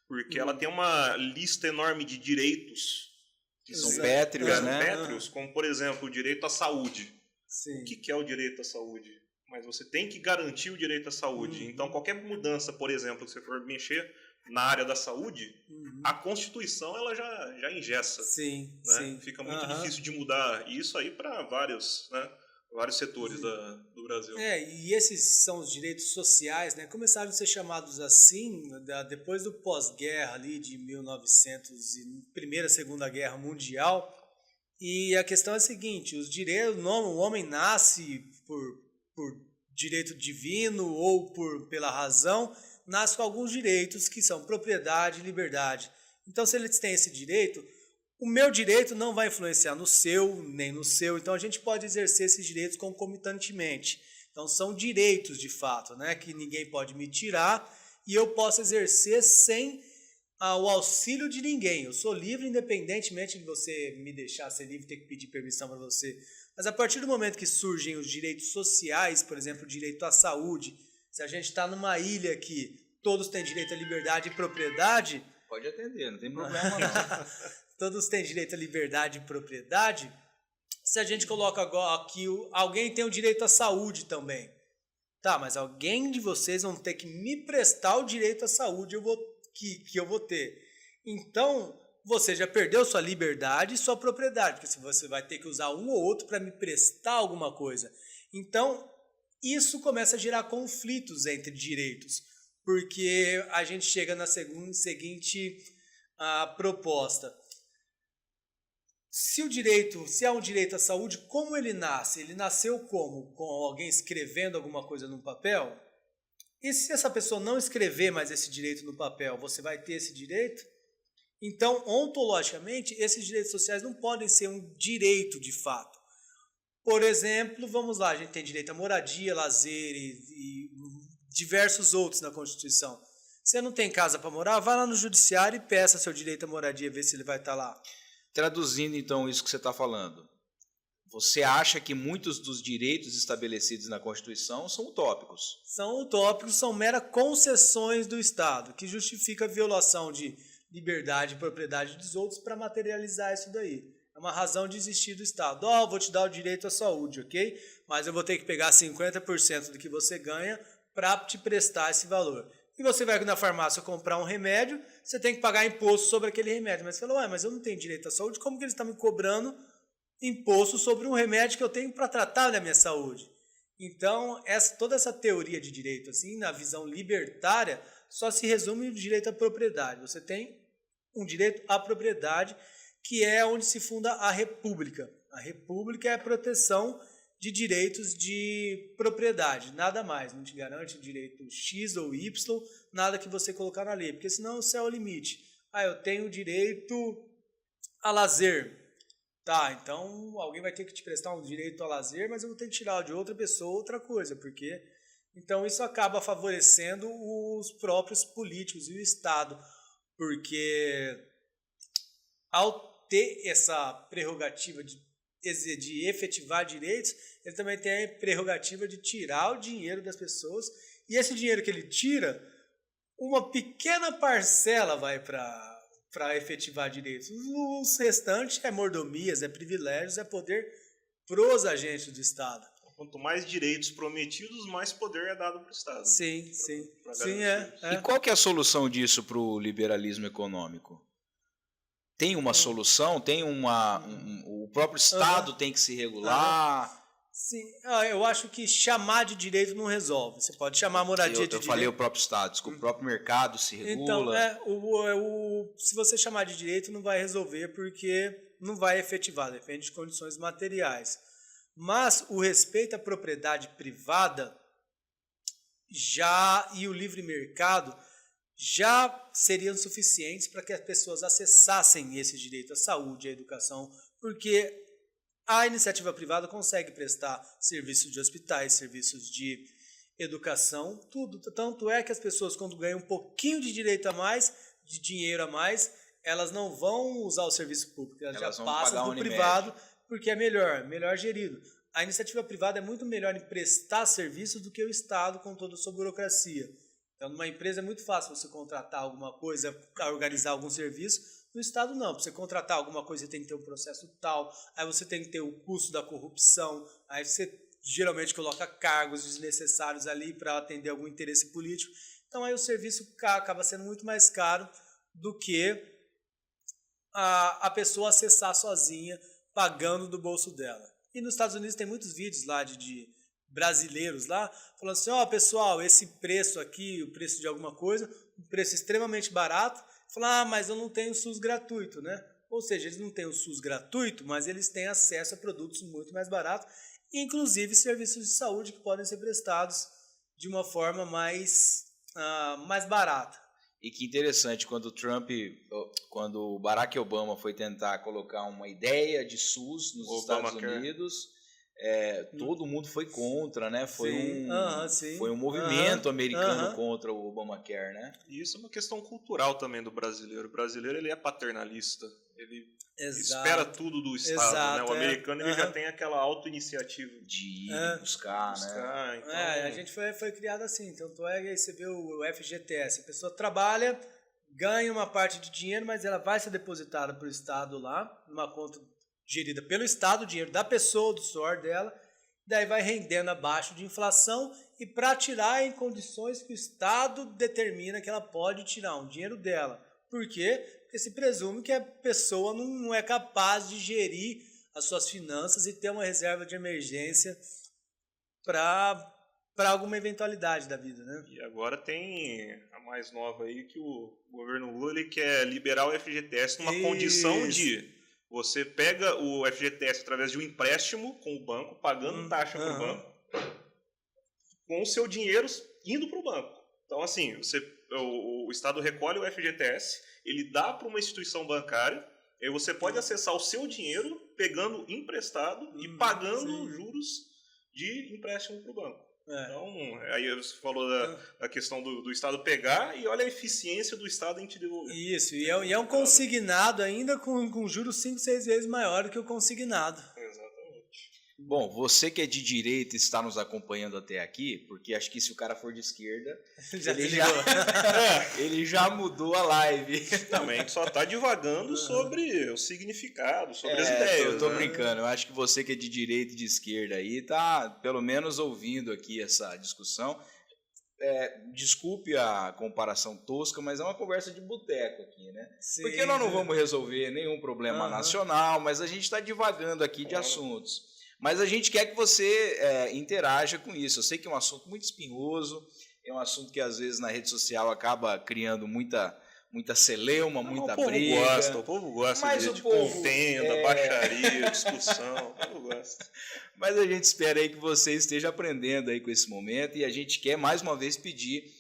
Porque ela tem uma lista enorme de direitos que são pétreos, né? Pétreos, como, por exemplo, o direito à saúde. Sim. O que é o direito à saúde? Mas você tem que garantir o direito à saúde. Então, qualquer mudança, por exemplo, que você for mexer na área da saúde, a Constituição ela já engessa. Sim, né? sim. Fica muito difícil de mudar. E isso aí para vários setores do Brasil. E esses são os direitos sociais, né? Começaram a ser chamados assim depois do pós-guerra ali de 1900 e Primeira e Segunda Guerra Mundial. E a questão é a seguinte, os direitos, o homem nasce por direito divino ou pela razão, nasce com alguns direitos que são propriedade e liberdade. Então, se eles têm esse direito, o meu direito não vai influenciar no seu, nem no seu. Então, a gente pode exercer esses direitos concomitantemente. Então, são direitos, de fato, né, que ninguém pode me tirar e eu posso exercer sem o auxílio de ninguém. Eu sou livre, independentemente de você me deixar ser livre, ter que pedir permissão para você. Mas, a partir do momento que surgem os direitos sociais, por exemplo, o direito à saúde, se a gente está numa ilha que todos têm direito à liberdade e propriedade... Pode atender, não tem problema não. Todos têm direito à liberdade e propriedade. Se a gente coloca agora aqui, alguém tem o direito à saúde também. Tá, mas alguém de vocês vão ter que me prestar o direito à saúde que eu vou ter. Então, você já perdeu sua liberdade e sua propriedade, porque você vai ter que usar um ou outro para me prestar alguma coisa. Então, isso começa a gerar conflitos entre direitos, porque a gente chega na seguinte proposta. Se há um direito à saúde, como ele nasce? Ele nasceu como? Com alguém escrevendo alguma coisa no papel? E se essa pessoa não escrever mais esse direito no papel, você vai ter esse direito? Então, ontologicamente, esses direitos sociais não podem ser um direito de fato. Por exemplo, vamos lá, a gente tem direito à moradia, lazer e diversos outros na Constituição. Você não tem casa para morar? Vai lá no judiciário e peça seu direito à moradia, vê se ele vai estar lá. Traduzindo, então, isso que você está falando. você acha que muitos dos direitos estabelecidos na Constituição são utópicos? São utópicos, são meras concessões do Estado, que justifica a violação de liberdade e propriedade dos outros para materializar isso daí. É uma razão de existir do Estado. Vou te dar o direito à saúde, ok? Mas eu vou ter que pegar 50% do que você ganha para te prestar esse valor. E você vai na farmácia comprar um remédio, você tem que pagar imposto sobre aquele remédio. Mas você fala, mas eu não tenho direito à saúde, como que eles estão me cobrando imposto sobre um remédio que eu tenho para tratar da minha saúde? Então, toda essa teoria de direito, assim, na visão libertária, só se resume no direito à propriedade. Você tem um direito à propriedade, que é onde se funda a República. A República é a proteção de direitos de propriedade, nada mais. Não te garante direito X ou Y, nada que você colocar na lei, porque senão o céu é o limite. Eu tenho direito a lazer. Tá, então alguém vai ter que te prestar um direito a lazer, mas eu vou ter que tirar de outra pessoa outra coisa, porque então isso acaba favorecendo os próprios políticos e o Estado, porque ao ter essa prerrogativa de efetivar direitos, ele também tem a prerrogativa de tirar o dinheiro das pessoas, e esse dinheiro que ele tira, uma pequena parcela vai para efetivar direitos. Os restantes é mordomias, é privilégios, é poder pros agentes do Estado. Quanto mais direitos prometidos, mais poder é dado para o Estado. Sim. E qual que é a solução disso para o liberalismo econômico? Tem uma solução? Tem o próprio Estado tem que se regular? Sim, eu acho que chamar de direito não resolve. Você pode chamar a moradia de direito. Eu falei o próprio Estado, desculpa, o próprio mercado se regula. Então, se você chamar de direito não vai resolver porque não vai efetivar, depende de condições materiais. Mas o respeito à propriedade privada e o livre mercado já seriam suficientes para que as pessoas acessassem esse direito à saúde, à educação, porque a iniciativa privada consegue prestar serviços de hospitais, serviços de educação, tudo. Tanto é que as pessoas, quando ganham um pouquinho de direito a mais, de dinheiro a mais, elas não vão usar o serviço público, elas já passam para o privado, porque é melhor gerido. A iniciativa privada é muito melhor em prestar serviço do que o Estado com toda a sua burocracia. Então, numa empresa é muito fácil você contratar alguma coisa, organizar algum serviço. No Estado, não. Para você contratar alguma coisa, você tem que ter um processo tal. Aí você tem que ter o custo da corrupção. Aí você geralmente coloca cargos desnecessários ali para atender algum interesse político. Então, aí o serviço acaba sendo muito mais caro do que a pessoa acessar sozinha, pagando do bolso dela. E nos Estados Unidos tem muitos vídeos lá de brasileiros lá, falando assim, pessoal, esse preço aqui, o preço de alguma coisa, um preço extremamente barato, falar, mas eu não tenho SUS gratuito, né? Ou seja, eles não têm o SUS gratuito, mas eles têm acesso a produtos muito mais baratos, inclusive serviços de saúde que podem ser prestados de uma forma mais barata. E que interessante, quando o Barack Obama foi tentar colocar uma ideia de SUS nos Estados Unidos, todo mundo foi contra, né? Foi um movimento americano contra o Obamacare, né? E isso é uma questão cultural também do brasileiro. O brasileiro ele é paternalista, ele espera tudo do Estado, né? O americano ele já tem aquela auto-iniciativa de ir buscar, né? Então... a gente foi criado assim, tanto é que aí você vê o FGTS, a pessoa trabalha, ganha uma parte de dinheiro, mas ela vai ser depositada para o Estado lá, numa conta gerida pelo Estado, o dinheiro da pessoa, do suor dela, daí vai rendendo abaixo de inflação e para tirar em condições que o Estado determina que ela pode tirar um dinheiro dela. Por quê? Porque se presume que a pessoa não é capaz de gerir as suas finanças e ter uma reserva de emergência para alguma eventualidade da vida, né? E agora tem a mais nova aí que o governo Lula ele quer liberar o FGTS numa condição de você pega o FGTS através de um empréstimo com o banco, pagando taxa para o banco, com o seu dinheiro indo para o banco. Então, assim, o Estado recolhe o FGTS, ele dá para uma instituição bancária, e você pode acessar o seu dinheiro pegando emprestado e pagando juros de empréstimo para o banco. Então, aí você falou da questão do Estado pegar e olha a eficiência do Estado em te devolver. Isso, e é um consignado ainda com juros 5, 6 vezes maior do que o consignado. Exatamente. Bom, você que é de direita e está nos acompanhando até aqui, porque acho que se o cara for de esquerda, ele já mudou a live. Não, mas a gente só está divagando sobre o significado, sobre as ideias. Eu tô brincando, eu acho que você que é de direita e de esquerda aí tá pelo menos ouvindo aqui essa discussão. Desculpe a comparação tosca, mas é uma conversa de boteco aqui, né? Sim, porque nós não vamos resolver nenhum problema nacional, mas a gente está divagando aqui de assuntos. Mas a gente quer que você interaja com isso. Eu sei que é um assunto muito espinhoso, é um assunto que às vezes na rede social acaba criando muita celeuma, muita briga. O povo gosta de contenda, baixaria, discussão, o povo gosta. Mas a gente espera aí que você esteja aprendendo aí com esse momento e a gente quer mais uma vez pedir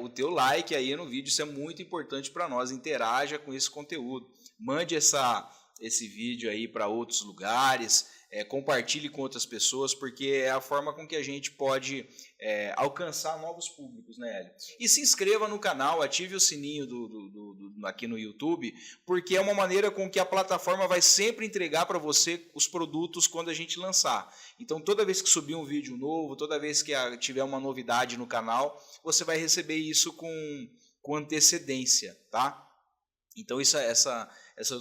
o teu like aí no vídeo, isso é muito importante para nós, interaja com esse conteúdo. Mande esse vídeo aí para outros lugares, compartilhe com outras pessoas, porque é a forma com que a gente pode alcançar novos públicos, né, Hélio? E se inscreva no canal, ative o sininho aqui no YouTube, porque é uma maneira com que a plataforma vai sempre entregar para você os produtos quando a gente lançar. Então, toda vez que subir um vídeo novo, toda vez que tiver uma novidade no canal, você vai receber isso com antecedência, tá? Então, essa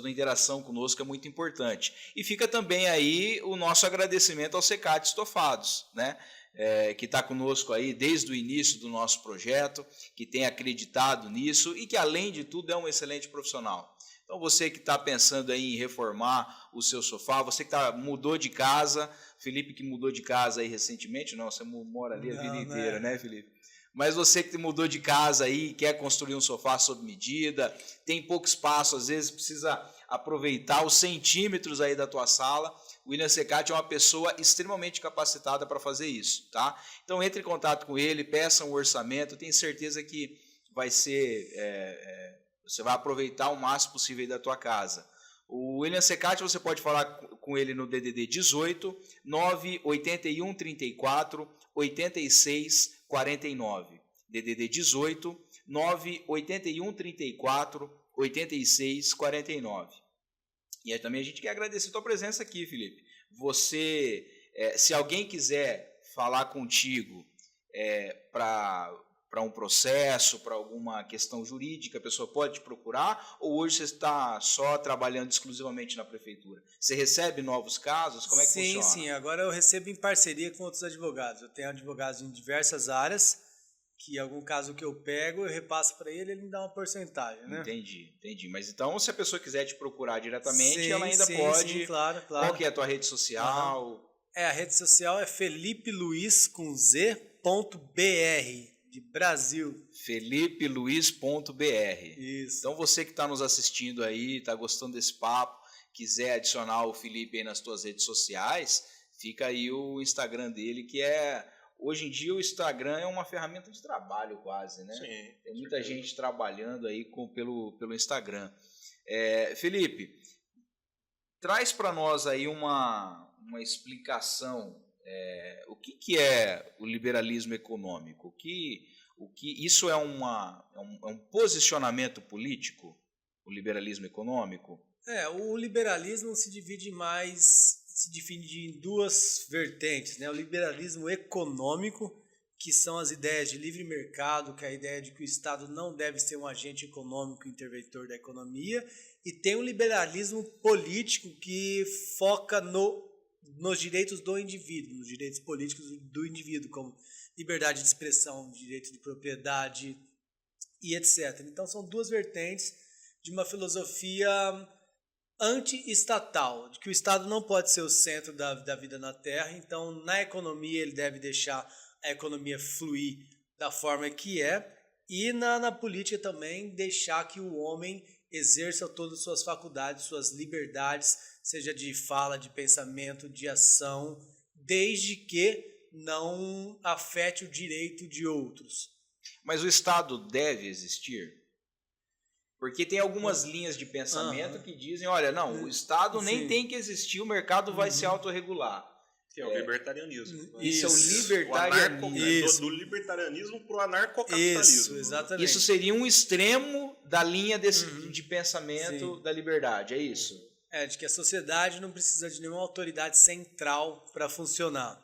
interação conosco é muito importante. E fica também aí o nosso agradecimento ao Secate Estofados, né? Que está conosco aí desde o início do nosso projeto, que tem acreditado nisso e que, além de tudo, é um excelente profissional. Então, você que está pensando aí em reformar o seu sofá, você que mudou de casa, Felipe que mudou de casa aí recentemente, não, você mora ali a vida inteira, né, Felipe? Mas você que mudou de casa aí, quer construir um sofá sob medida, tem pouco espaço, às vezes precisa aproveitar os centímetros aí da tua sala, o William Secati é uma pessoa extremamente capacitada para fazer isso, tá? Então entre em contato com ele, peça um orçamento, tenho certeza que vai ser, você vai aproveitar o máximo possível aí da tua casa. O William Secati, você pode falar com ele no DDD 18 981 34 86 49. DDD 18 981 34 86 49. E aí também a gente quer agradecer a tua presença aqui, Felipe. Você, se alguém quiser falar contigo para um processo, para alguma questão jurídica, a pessoa pode te procurar? Ou hoje você está só trabalhando exclusivamente na prefeitura? Você recebe novos casos? Como é que funciona? Sim. Agora eu recebo em parceria com outros advogados. Eu tenho advogados em diversas áreas, que algum caso que eu pego, eu repasso para ele me dá uma porcentagem, né? Entendi. Mas então, se a pessoa quiser te procurar diretamente, ela ainda pode... Sim, claro. Qual que é a tua rede social? A rede social é Felipe Luiz com Z.br. de Brasil. FelipeLuiz.br. Isso. Então você que está nos assistindo aí, está gostando desse papo, quiser adicionar o Felipe aí nas suas redes sociais, fica aí o Instagram dele, que hoje em dia o Instagram é uma ferramenta de trabalho quase, né? Sim. Tem muita gente trabalhando aí pelo Instagram. Felipe, traz para nós aí uma explicação. O que é o liberalismo econômico? Isso é um posicionamento político, o liberalismo econômico? O liberalismo se divide em duas vertentes, né? O liberalismo econômico, que são as ideias de livre mercado, que é a ideia de que o Estado não deve ser um agente econômico interventor da economia, e tem o liberalismo político, que foca nos direitos do indivíduo, nos direitos políticos do indivíduo, como liberdade de expressão, direito de propriedade e etc. Então, são duas vertentes de uma filosofia anti-estatal, de que o Estado não pode ser o centro da vida na Terra. Então, na economia, ele deve deixar a economia fluir da forma que é, e na política também deixar que o homem exerça todas as suas faculdades, suas liberdades, seja de fala, de pensamento, de ação, desde que não afete o direito de outros. Mas o Estado deve existir? Porque tem algumas linhas de pensamento que dizem, olha, não, o Estado nem tem que existir, o mercado vai se autorregular. Que é o libertarianismo. Isso é o libertarianismo. Do libertarianismo para o anarcocapitalismo. Isso, exatamente. Isso seria um extremo da linha de pensamento da liberdade, é isso? De que a sociedade não precisa de nenhuma autoridade central para funcionar.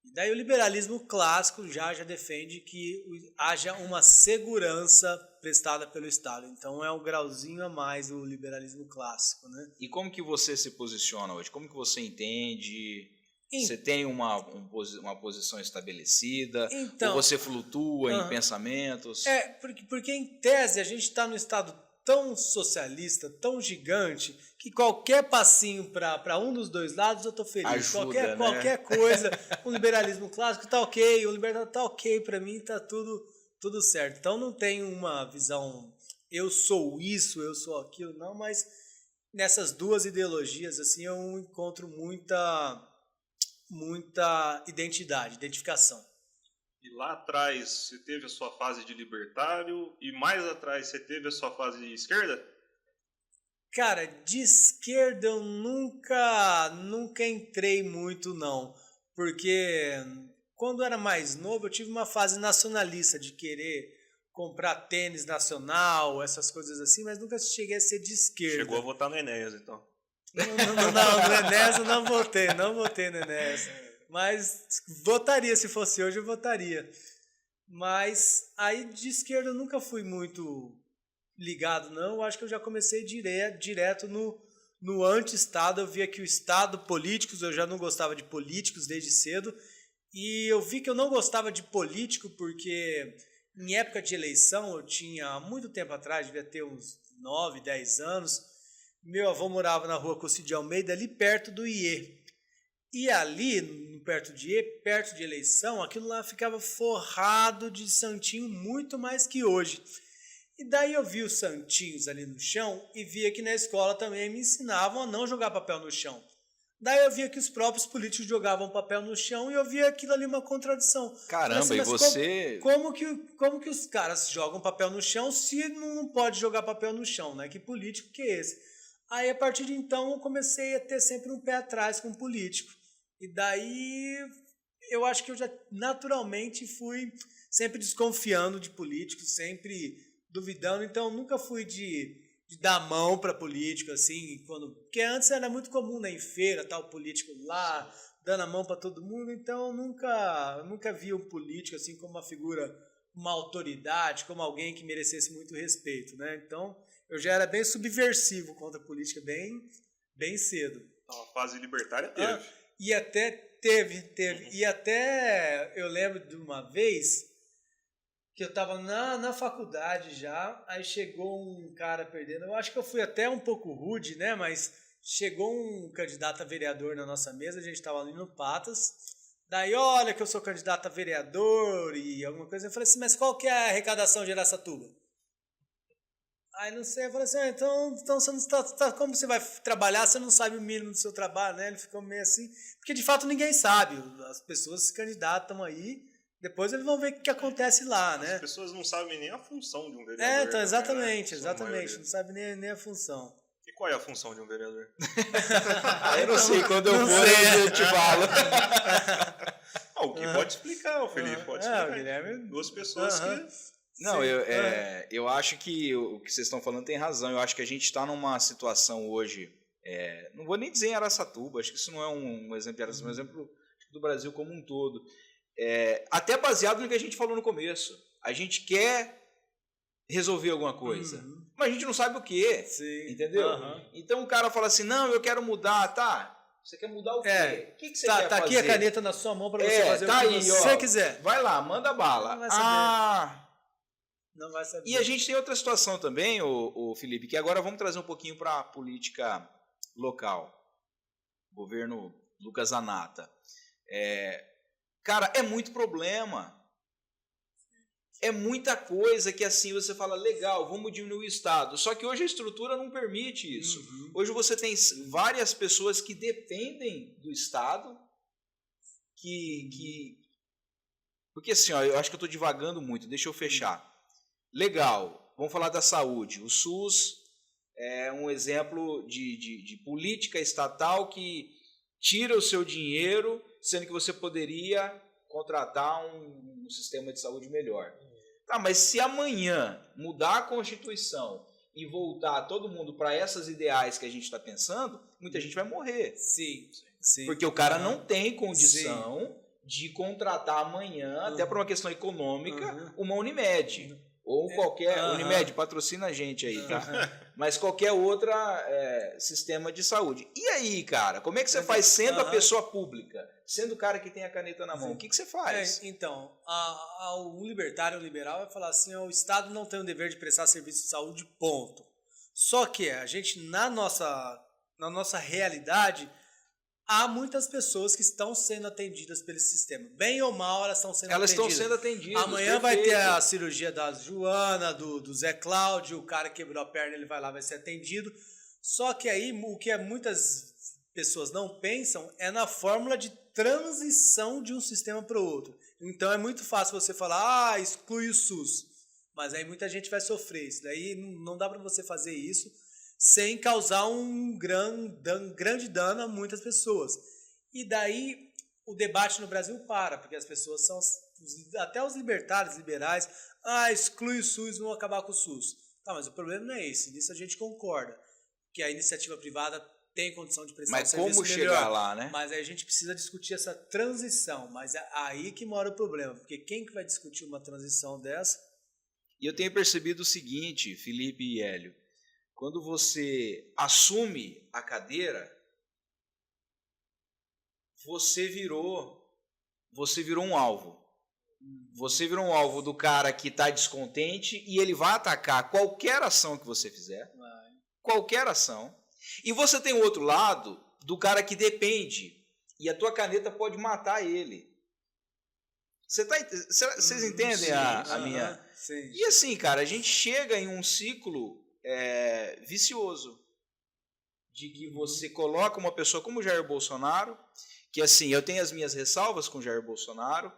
E daí o liberalismo clássico já defende que haja uma segurança prestada pelo Estado. Então é um grauzinho a mais o liberalismo clássico, né? E como que você se posiciona hoje? Como que você entende? Você tem uma posição estabelecida? Então, ou você flutua em pensamentos? Porque em tese a gente está num Estado tão socialista, tão gigante, que qualquer passinho para um dos dois lados eu tô feliz. Ajuda, qualquer coisa, o liberalismo clássico tá ok, o liberalismo tá ok, para mim tá tudo certo. Então não tem uma visão, eu sou isso, eu sou aquilo, não, mas nessas duas ideologias assim eu encontro muita identificação. E lá atrás você teve a sua fase de libertário e mais atrás você teve a sua fase de esquerda? Cara, de esquerda eu nunca entrei muito não, porque quando eu era mais novo eu tive uma fase nacionalista de querer comprar tênis nacional, essas coisas assim, mas nunca cheguei a ser de esquerda. Chegou a votar no Enéas então? Não, no Enéas eu não votei no Enéas. Mas votaria, se fosse hoje eu votaria. Mas aí de esquerda eu nunca fui muito ligado, não. Eu acho que eu já comecei direto no anti-Estado. Eu via que o Estado, políticos, eu já não gostava de políticos desde cedo. E eu vi que eu não gostava de político porque em época de eleição, eu tinha, há muito tempo atrás, devia ter uns 9, 10 anos, meu avô morava na rua Cossi de Almeida, ali perto do IE. E ali, perto de eleição, aquilo lá ficava forrado de santinho muito mais que hoje. E daí eu vi os santinhos ali no chão e via que na escola também me ensinavam a não jogar papel no chão. Daí eu via que os próprios políticos jogavam papel no chão e eu via aquilo ali uma contradição. Caramba, assim, e você... Como que os caras jogam papel no chão se não pode jogar papel no chão, né? Que político que é esse? Aí, a partir de então, eu comecei a ter sempre um pé atrás com político. E daí, eu acho que eu já naturalmente fui sempre desconfiando de políticos, sempre duvidando. Então, nunca fui de dar mão para político, assim, porque antes era muito comum, né, em feira, tal político lá, dando a mão para todo mundo. Então, eu nunca vi um político assim como uma figura, uma autoridade, como alguém que merecesse muito respeito, né? Então, eu já era bem subversivo contra a política, bem cedo. A fase libertária teve. E até teve. E até eu lembro de uma vez que eu estava na faculdade já, aí chegou um cara perdendo. Eu acho que eu fui até um pouco rude, né? Mas chegou um candidato a vereador na nossa mesa, a gente estava ali no Patas. Daí, olha que eu sou candidato a vereador e alguma coisa. Eu falei assim, mas qual que é a arrecadação de Araçatuba? Aí não sei, eu falei assim, então você não como você vai trabalhar, você não sabe o mínimo do seu trabalho, né? Ele ficou meio assim, porque de fato ninguém sabe, as pessoas se candidatam aí, depois eles vão ver o que acontece lá, né? As pessoas não sabem nem a função de um vereador. Então, exatamente, não sabe nem a função. E qual é a função de um vereador? Eu não sei, quando eu for eu te falo. O que pode explicar, o Felipe pode explicar. Guilherme... Duas pessoas que... Não, eu acho que o que vocês estão falando tem razão. Eu acho que a gente está numa situação hoje, não vou nem dizer em Araçatuba, acho que isso não é um exemplo de Araçatuba, é um exemplo do Brasil como um todo. Até baseado no que a gente falou no começo. A gente quer resolver alguma coisa, mas a gente não sabe o que, entendeu? Então o cara fala assim, não, eu quero mudar, tá? Você quer mudar o quê? O que você quer fazer? Tá aqui a caneta na sua mão para você fazer o que você quiser. Vai lá, manda bala. Não vai saber. Não vai saber. E a gente tem outra situação também, o Felipe, que agora vamos trazer um pouquinho para a política local. Governo Lucas Anata. Cara, é muito problema. É muita coisa que assim você fala, legal, vamos diminuir o Estado. Só que hoje a estrutura não permite isso. Hoje você tem várias pessoas que dependem do Estado, porque assim, ó, eu acho que eu estou divagando muito, deixa eu fechar. Legal, vamos falar da saúde. O SUS é um exemplo de política estatal que tira o seu dinheiro, sendo que você poderia contratar um sistema de saúde melhor. Tá, mas se amanhã mudar a Constituição e voltar todo mundo para essas ideais que a gente está pensando, muita gente vai morrer. Sim. Porque o cara não tem condição de contratar amanhã, até por uma questão econômica, uma Unimed. Ou qualquer... Unimed, patrocina a gente aí, tá? Mas qualquer outro sistema de saúde. E aí, cara? Como é que você faz sendo a pessoa pública? Sendo o cara que tem a caneta na mão? O que você faz? Então, o libertário, o liberal vai falar assim, o Estado não tem o dever de prestar serviço de saúde, ponto. Só que a gente, na nossa realidade, há muitas pessoas que estão sendo atendidas pelo sistema. Bem ou mal, elas estão sendo atendidas. Elas estão sendo atendidas. Amanhã vai ter a cirurgia da Joana, do Zé Cláudio, o cara quebrou a perna, ele vai lá, vai ser atendido. Só que aí, o que muitas pessoas não pensam é na fórmula de transição de um sistema para o outro. Então é muito fácil você falar, exclui o SUS. Mas aí muita gente vai sofrer. Isso daí não dá para você fazer isso sem causar um grande dano a muitas pessoas. E daí o debate no Brasil para, porque as pessoas são, até os libertários, liberais, exclui o SUS, vão acabar com o SUS. Tá, mas o problema não é esse, nisso a gente concorda, que a iniciativa privada tem condição de prestar um serviço melhor. Mas como chegar lá, né? Mas aí a gente precisa discutir essa transição, mas é aí que mora o problema, porque quem que vai discutir uma transição dessa? E eu tenho percebido o seguinte, Felipe e Hélio, quando você assume a cadeira, você virou um alvo. Você virou um alvo do cara que está descontente e ele vai atacar qualquer ação que você fizer. Qualquer ação. E você tem o outro lado do cara que depende e a tua caneta pode matar ele. Vocês entendem a minha... Sim. E assim, cara, a gente chega em um ciclo vicioso de que você coloca uma pessoa como Jair Bolsonaro, que assim, eu tenho as minhas ressalvas com Jair Bolsonaro,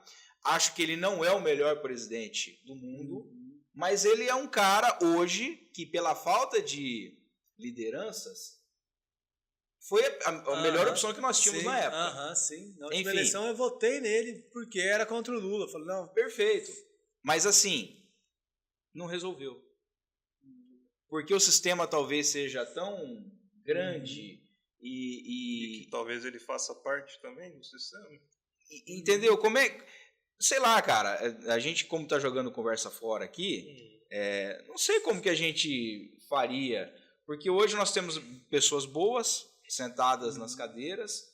acho que ele não é o melhor presidente do mundo, mas ele é um cara hoje que pela falta de lideranças foi a melhor opção que nós tínhamos na época. Sim. Na última eleição eu votei nele porque era contra o Lula. Eu falei, não. Perfeito. Mas assim, não resolveu. Porque o sistema talvez seja tão grande e que talvez ele faça parte também do sistema. Entendeu? Como é... Sei lá, cara. A gente, como tá jogando conversa fora aqui, não sei como que a gente faria. Porque hoje nós temos pessoas boas sentadas nas cadeiras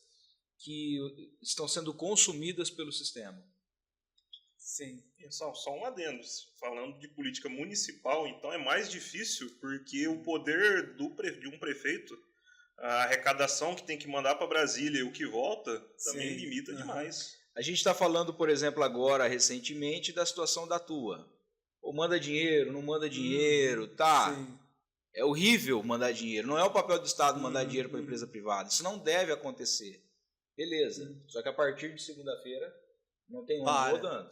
que estão sendo consumidas pelo sistema. Sim. Só um adendo. Falando de política municipal, então é mais difícil porque o poder de um prefeito, a arrecadação que tem que mandar para Brasília e o que volta, também limita demais. A gente está falando, por exemplo, agora, recentemente, da situação da Tua. Ou manda dinheiro, não manda dinheiro, tá? Sim. É horrível mandar dinheiro. Não é o papel do Estado mandar dinheiro para a empresa privada. Isso não deve acontecer. Beleza. Só que a partir de segunda-feira não tem ônibus rodando.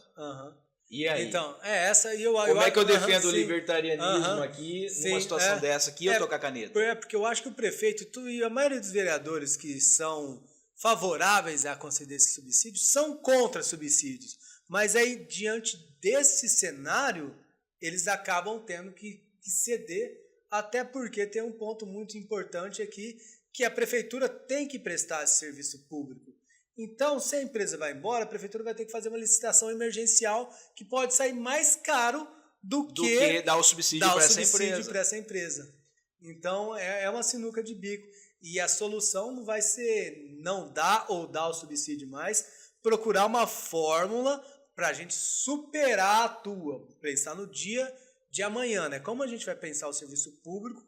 E aí? Então, como é que eu defendo o libertarianismo aqui numa situação dessa que eu tô com a caneta? Porque eu acho que o prefeito e a maioria dos vereadores que são favoráveis a conceder esses subsídios são contra subsídios. Mas aí, diante desse cenário, eles acabam tendo que ceder, até porque tem um ponto muito importante aqui, que a prefeitura tem que prestar esse serviço público. Então, se a empresa vai embora, a prefeitura vai ter que fazer uma licitação emergencial que pode sair mais caro do que dar o subsídio para essa empresa. Então, é uma sinuca de bico. E a solução não vai ser não dar ou dar o subsídio mais, procurar uma fórmula para a gente superar a Tua, pensar no dia de amanhã, né? Como a gente vai pensar o serviço público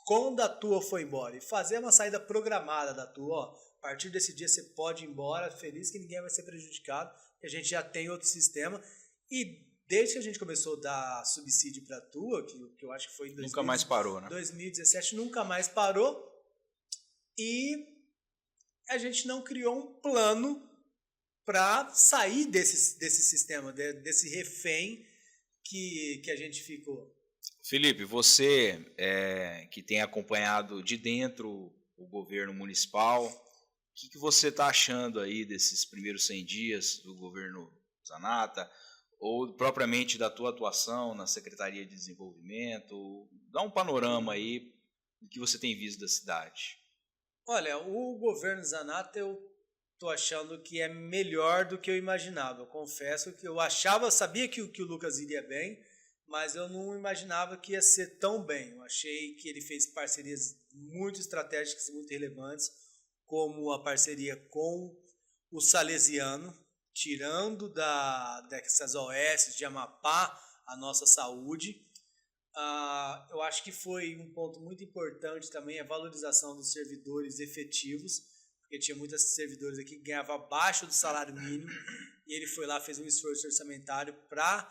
quando a Tua for embora? E fazer uma saída programada da Tua, ó. A partir desse dia você pode ir embora, feliz que ninguém vai ser prejudicado, que a gente já tem outro sistema. E desde que a gente começou a dar subsídio para a Tua, que eu acho que foi em nunca mais parou, né? 2017, nunca mais parou. E a gente não criou um plano para sair desse sistema, desse refém que a gente ficou. Felipe, você que tem acompanhado de dentro o governo municipal, o que você está achando aí desses primeiros 100 dias do governo Zanata? ou propriamente da tua atuação na Secretaria de Desenvolvimento? Dá um panorama aí do que você tem visto da cidade. Olha, o governo Zanata eu tô achando que é melhor do que eu imaginava. Eu confesso que eu sabia que o Lucas iria bem, mas eu não imaginava que ia ser tão bem. Eu achei que ele fez parcerias muito estratégicas, muito relevantes, como a parceria com o Salesiano, tirando dessas OS de Amapá a nossa saúde. Eu acho que foi um ponto muito importante também a valorização dos servidores efetivos, porque tinha muitos servidores aqui que ganhavam abaixo do salário mínimo, e ele foi lá, fez um esforço orçamentário para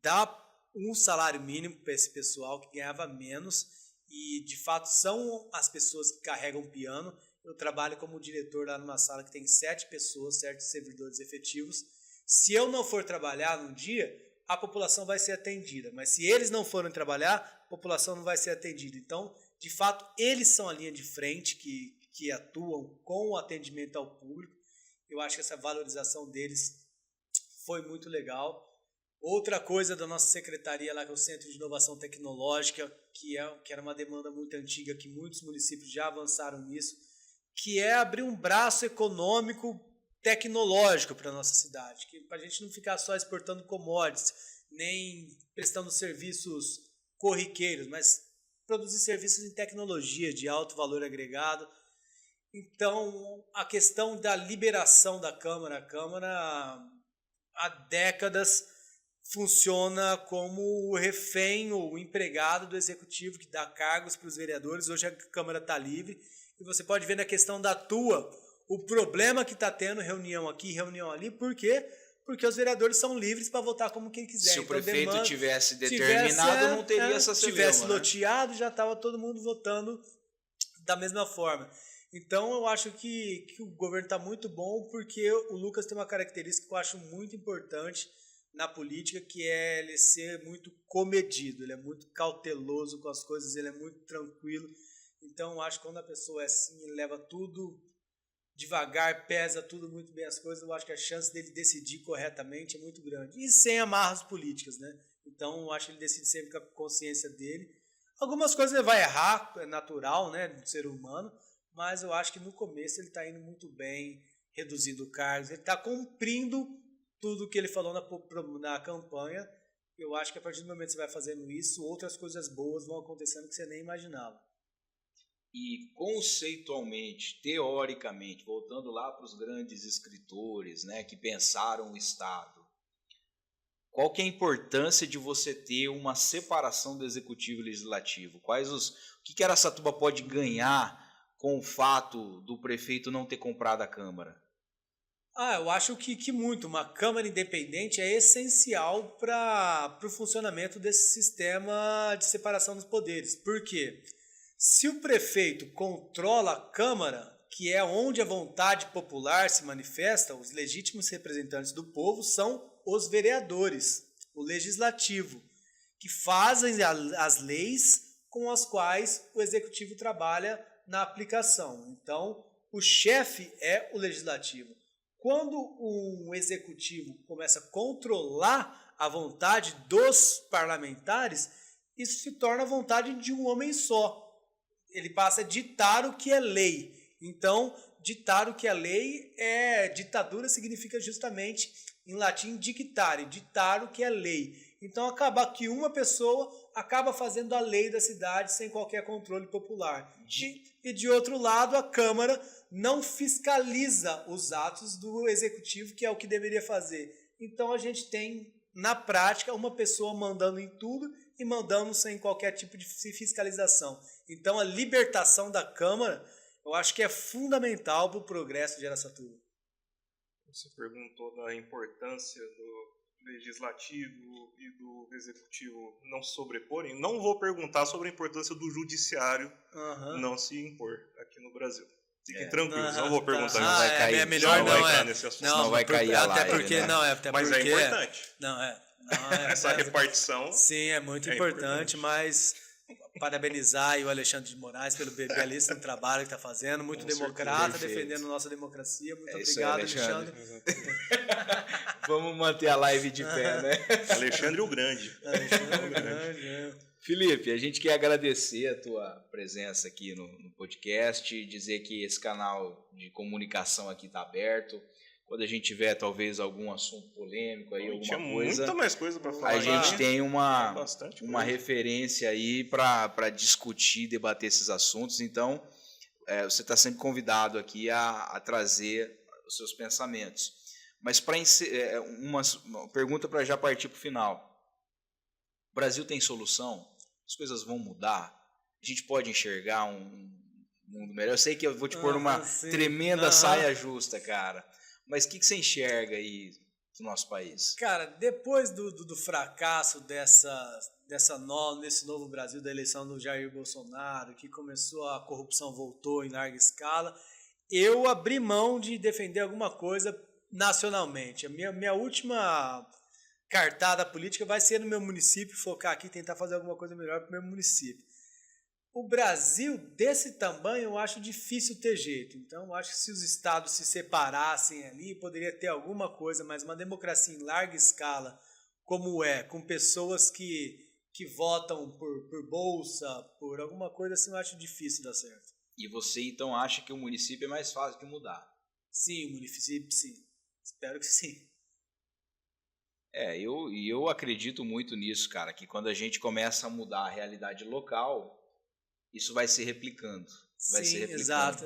dar um salário mínimo para esse pessoal que ganhava menos, e de fato são as pessoas que carregam piano. Eu trabalho como diretor lá numa sala que tem 7 pessoas, 7 servidores efetivos. Se eu não for trabalhar num dia, a população vai ser atendida, mas se eles não forem trabalhar, a população não vai ser atendida. Então, de fato, eles são a linha de frente que atuam com o atendimento ao público. Eu acho que essa valorização deles foi muito legal. Outra coisa da nossa secretaria lá, que é o Centro de Inovação Tecnológica, que era uma demanda muito antiga, que muitos municípios já avançaram nisso, que é abrir um braço econômico tecnológico para a nossa cidade, para a gente não ficar só exportando commodities, nem prestando serviços corriqueiros, mas produzir serviços em tecnologia de alto valor agregado. Então, a questão da liberação da Câmara, a Câmara há décadas funciona como o refém ou o empregado do Executivo, que dá cargos para os vereadores. Hoje a Câmara está livre, e você pode ver na questão da o problema que está tendo reunião aqui, reunião ali. Por quê? Porque os vereadores são livres para votar como quem quiser. Se o prefeito tivesse determinado, não teria essa celeuma. Se tivesse loteado, já estava todo mundo votando da mesma forma. Então, eu acho que o governo está muito bom, porque o Lucas tem uma característica que eu acho muito importante na política, que é ele ser muito comedido, ele é muito cauteloso com as coisas, ele é muito tranquilo. Então, eu acho que quando a pessoa é assim, ele leva tudo devagar, pesa tudo muito bem as coisas, eu acho que a chance dele decidir corretamente é muito grande. E sem amarras políticas, né? Então, eu acho que ele decide sempre com a consciência dele. Algumas coisas ele vai errar, é natural, né, do ser humano, mas eu acho que no começo ele está indo muito bem, reduzindo cargos, ele está cumprindo tudo o que ele falou na campanha. Eu acho que a partir do momento que você vai fazendo isso, outras coisas boas vão acontecendo que você nem imaginava. E conceitualmente, teoricamente, voltando lá para os grandes escritores, né, que pensaram o Estado, qual que é a importância de você ter uma separação do Executivo e Legislativo? O que Araçatuba pode ganhar com o fato do prefeito não ter comprado a Câmara? Eu acho que muito. Uma Câmara independente é essencial para o funcionamento desse sistema de separação dos poderes. Por quê? Se o prefeito controla a Câmara, que é onde a vontade popular se manifesta, os legítimos representantes do povo são os vereadores, o legislativo, que fazem as leis com as quais o executivo trabalha na aplicação. Então, o chefe é o legislativo. Quando um executivo começa a controlar a vontade dos parlamentares, isso se torna a vontade de um homem só. Ele passa a ditar o que é lei. Então, ditar o que é lei ditadura significa justamente, em latim, dictare, ditar o que é lei. Então, acaba que uma pessoa acaba fazendo a lei da cidade sem qualquer controle popular. E de outro lado, a Câmara não fiscaliza os atos do Executivo, que é o que deveria fazer. Então, a gente tem, na prática, uma pessoa mandando em tudo e mandando sem qualquer tipo de fiscalização. Então, a libertação da Câmara, eu acho que é fundamental para o progresso de Araçatuba. Você perguntou da importância do Legislativo e do Executivo não sobreporem. Não vou perguntar sobre a importância do Judiciário não se impor aqui no Brasil. Fiquem tranquilos, não vou perguntar. Não vai cair. É melhor não cair nesse assunto. Não vai cair a live. Até porque, né? Mas é importante. Essa repartição. Sim, é muito importante, mas parabenizar aí o Alexandre de Moraes pelo belíssimo trabalho que está fazendo, muito democrata, defendendo nossa democracia. Muito obrigado, aí, Alexandre. Vamos manter a live de pé, né? Alexandre o Grande. Alexandre o Grande, é. Felipe, a gente quer agradecer a tua presença aqui no podcast, dizer que esse canal de comunicação aqui está aberto. Quando a gente tiver, talvez, algum assunto polêmico aí, alguma coisa... muita mais coisa para falar. A gente tem uma coisa. referência aí para discutir, debater esses assuntos. Então, você está sempre convidado aqui a trazer os seus pensamentos. Mas para uma pergunta para já partir para o final. O Brasil tem solução? As coisas vão mudar? A gente pode enxergar um mundo melhor? Eu sei que eu vou te pôr numa tremenda saia justa, cara. Mas o que você enxerga aí do nosso país? Cara, depois do fracasso desse novo Brasil, da eleição do Jair Bolsonaro, que começou, a corrupção voltou em larga escala, eu abri mão de defender alguma coisa nacionalmente. A minha última cartada política vai ser no meu município, focar aqui, tentar fazer alguma coisa melhor para o meu município. O Brasil, desse tamanho, eu acho difícil ter jeito. Então, eu acho que se os estados se separassem ali, poderia ter alguma coisa, mas uma democracia em larga escala, como com pessoas que votam por bolsa, por alguma coisa assim, eu acho difícil dar certo. E você, então, acha que o município é mais fácil de mudar? Sim, o município, sim. Espero que sim. Eu acredito muito nisso, cara, que quando a gente começa a mudar a realidade local, isso vai se replicando. Exato.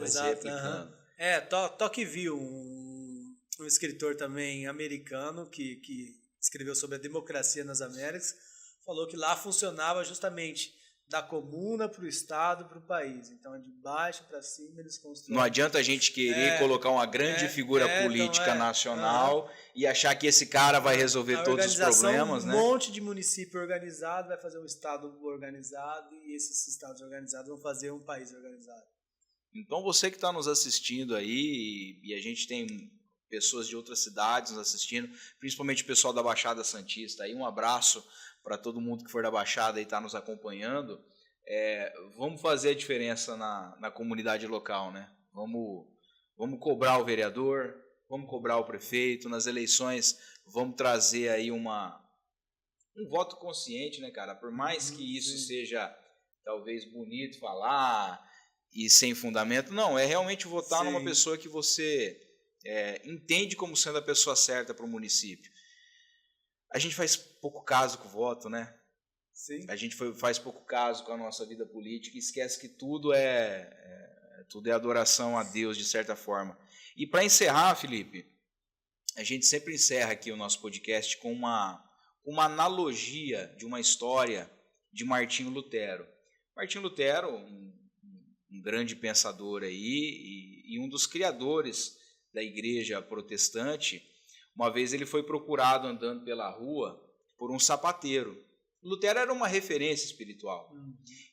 Tocqueville, um escritor também americano que escreveu sobre a democracia nas Américas, falou que lá funcionava justamente da comuna para o estado, para o país. Então, de baixo para cima, eles constroem. Não adianta a gente querer colocar uma grande figura política nacional e achar que esse cara vai resolver todos os problemas, né? Um monte de município organizado vai fazer um estado organizado e esses estados organizados vão fazer um país organizado. Então, você que está nos assistindo aí, e a gente tem pessoas de outras cidades nos assistindo, principalmente o pessoal da Baixada Santista, aí um abraço para todo mundo que for da Baixada e está nos acompanhando. Vamos fazer a diferença na comunidade local, né? Vamos cobrar o vereador, vamos cobrar o prefeito, nas eleições vamos trazer aí um voto consciente, né, cara? Por mais que isso seja talvez bonito falar e sem fundamento, não, é realmente votar numa pessoa que você entende como sendo a pessoa certa para o município. A gente faz pouco caso com o voto, né? Sim. A gente faz pouco caso com a nossa vida política e esquece que tudo é adoração a Deus, de certa forma. E para encerrar, Felipe, a gente sempre encerra aqui o nosso podcast com uma analogia de uma história de Martinho Lutero. Martinho Lutero, um grande pensador aí e um dos criadores da igreja protestante. Uma vez ele foi procurado andando pela rua por um sapateiro. Lutero era uma referência espiritual.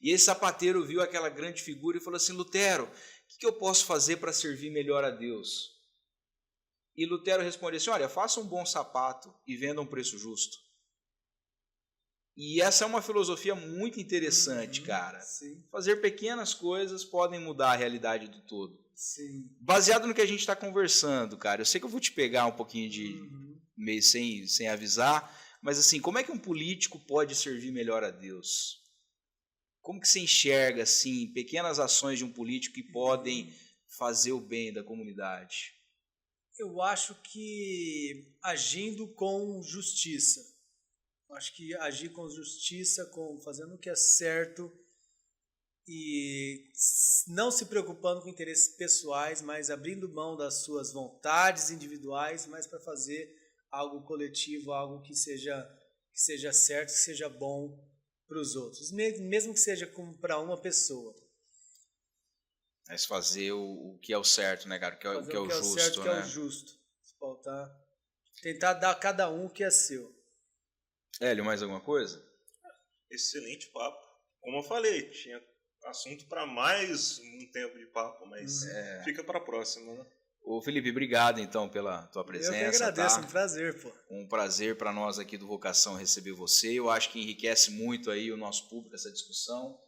E esse sapateiro viu aquela grande figura e falou assim: Lutero, o que eu posso fazer para servir melhor a Deus? E Lutero respondeu assim: olha, faça um bom sapato e venda a um preço justo. E essa é uma filosofia muito interessante, cara. Sim. Fazer pequenas coisas podem mudar a realidade do todo. Sim. Baseado no que a gente está conversando, cara, eu sei que eu vou te pegar um pouquinho de meio sem avisar, mas assim, como é que um político pode servir melhor a Deus? Como que você enxerga, assim, pequenas ações de um político que podem fazer o bem da comunidade? Eu acho que agindo com justiça. Acho que agir com justiça, fazendo o que é certo e não se preocupando com interesses pessoais, mas abrindo mão das suas vontades individuais, mas para fazer algo coletivo, algo que seja certo, que seja bom para os outros, mesmo que seja para uma pessoa. Mas fazer o que é o certo, né, cara? O que é o justo, certo, né? que é o justo. Tentar dar a cada um o que é seu. Hélio, mais alguma coisa? Excelente papo. Como eu falei, tinha assunto para mais um tempo de papo, mas fica para a próxima, né? Ô Felipe, obrigado então pela tua presença. Eu que agradeço, tá? Um prazer, pô. Um prazer para nós aqui do Vocação receber você. Eu acho que enriquece muito aí o nosso público essa discussão.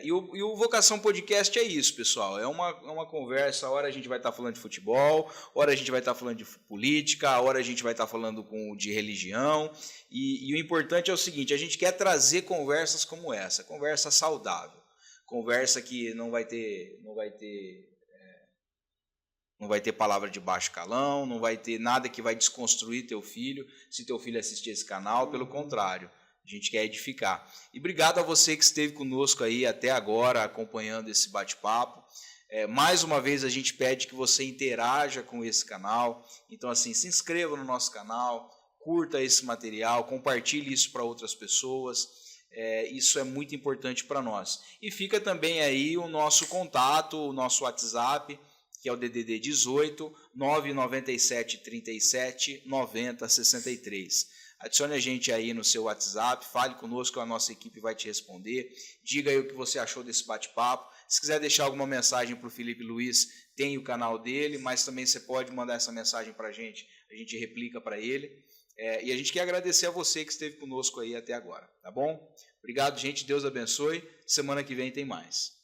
E o Vocação Podcast é isso, pessoal. É uma conversa. A hora a gente vai estar falando de futebol, a hora a gente vai estar falando de política, a hora a gente vai estar falando de religião. E o importante é o seguinte: a gente quer trazer conversas como essa, conversa saudável, conversa que não vai ter palavra de baixo calão, não vai ter nada que vai desconstruir teu filho, se teu filho assistir esse canal, pelo contrário. A gente quer edificar. E obrigado a você que esteve conosco aí até agora, acompanhando esse bate-papo. Mais uma vez a gente pede que você interaja com esse canal. Então, assim, se inscreva no nosso canal, curta esse material, compartilhe isso para outras pessoas. Isso é muito importante para nós. E fica também aí o nosso contato, o nosso WhatsApp, que é o DDD 18 997 37 90 63. Adicione a gente aí no seu WhatsApp, fale conosco, a nossa equipe vai te responder. Diga aí o que você achou desse bate-papo. Se quiser deixar alguma mensagem para o Felipe Luiz, tem o canal dele, mas também você pode mandar essa mensagem para a gente replica para ele. E a gente quer agradecer a você que esteve conosco aí até agora, tá bom? Obrigado, gente, Deus abençoe. Semana que vem tem mais.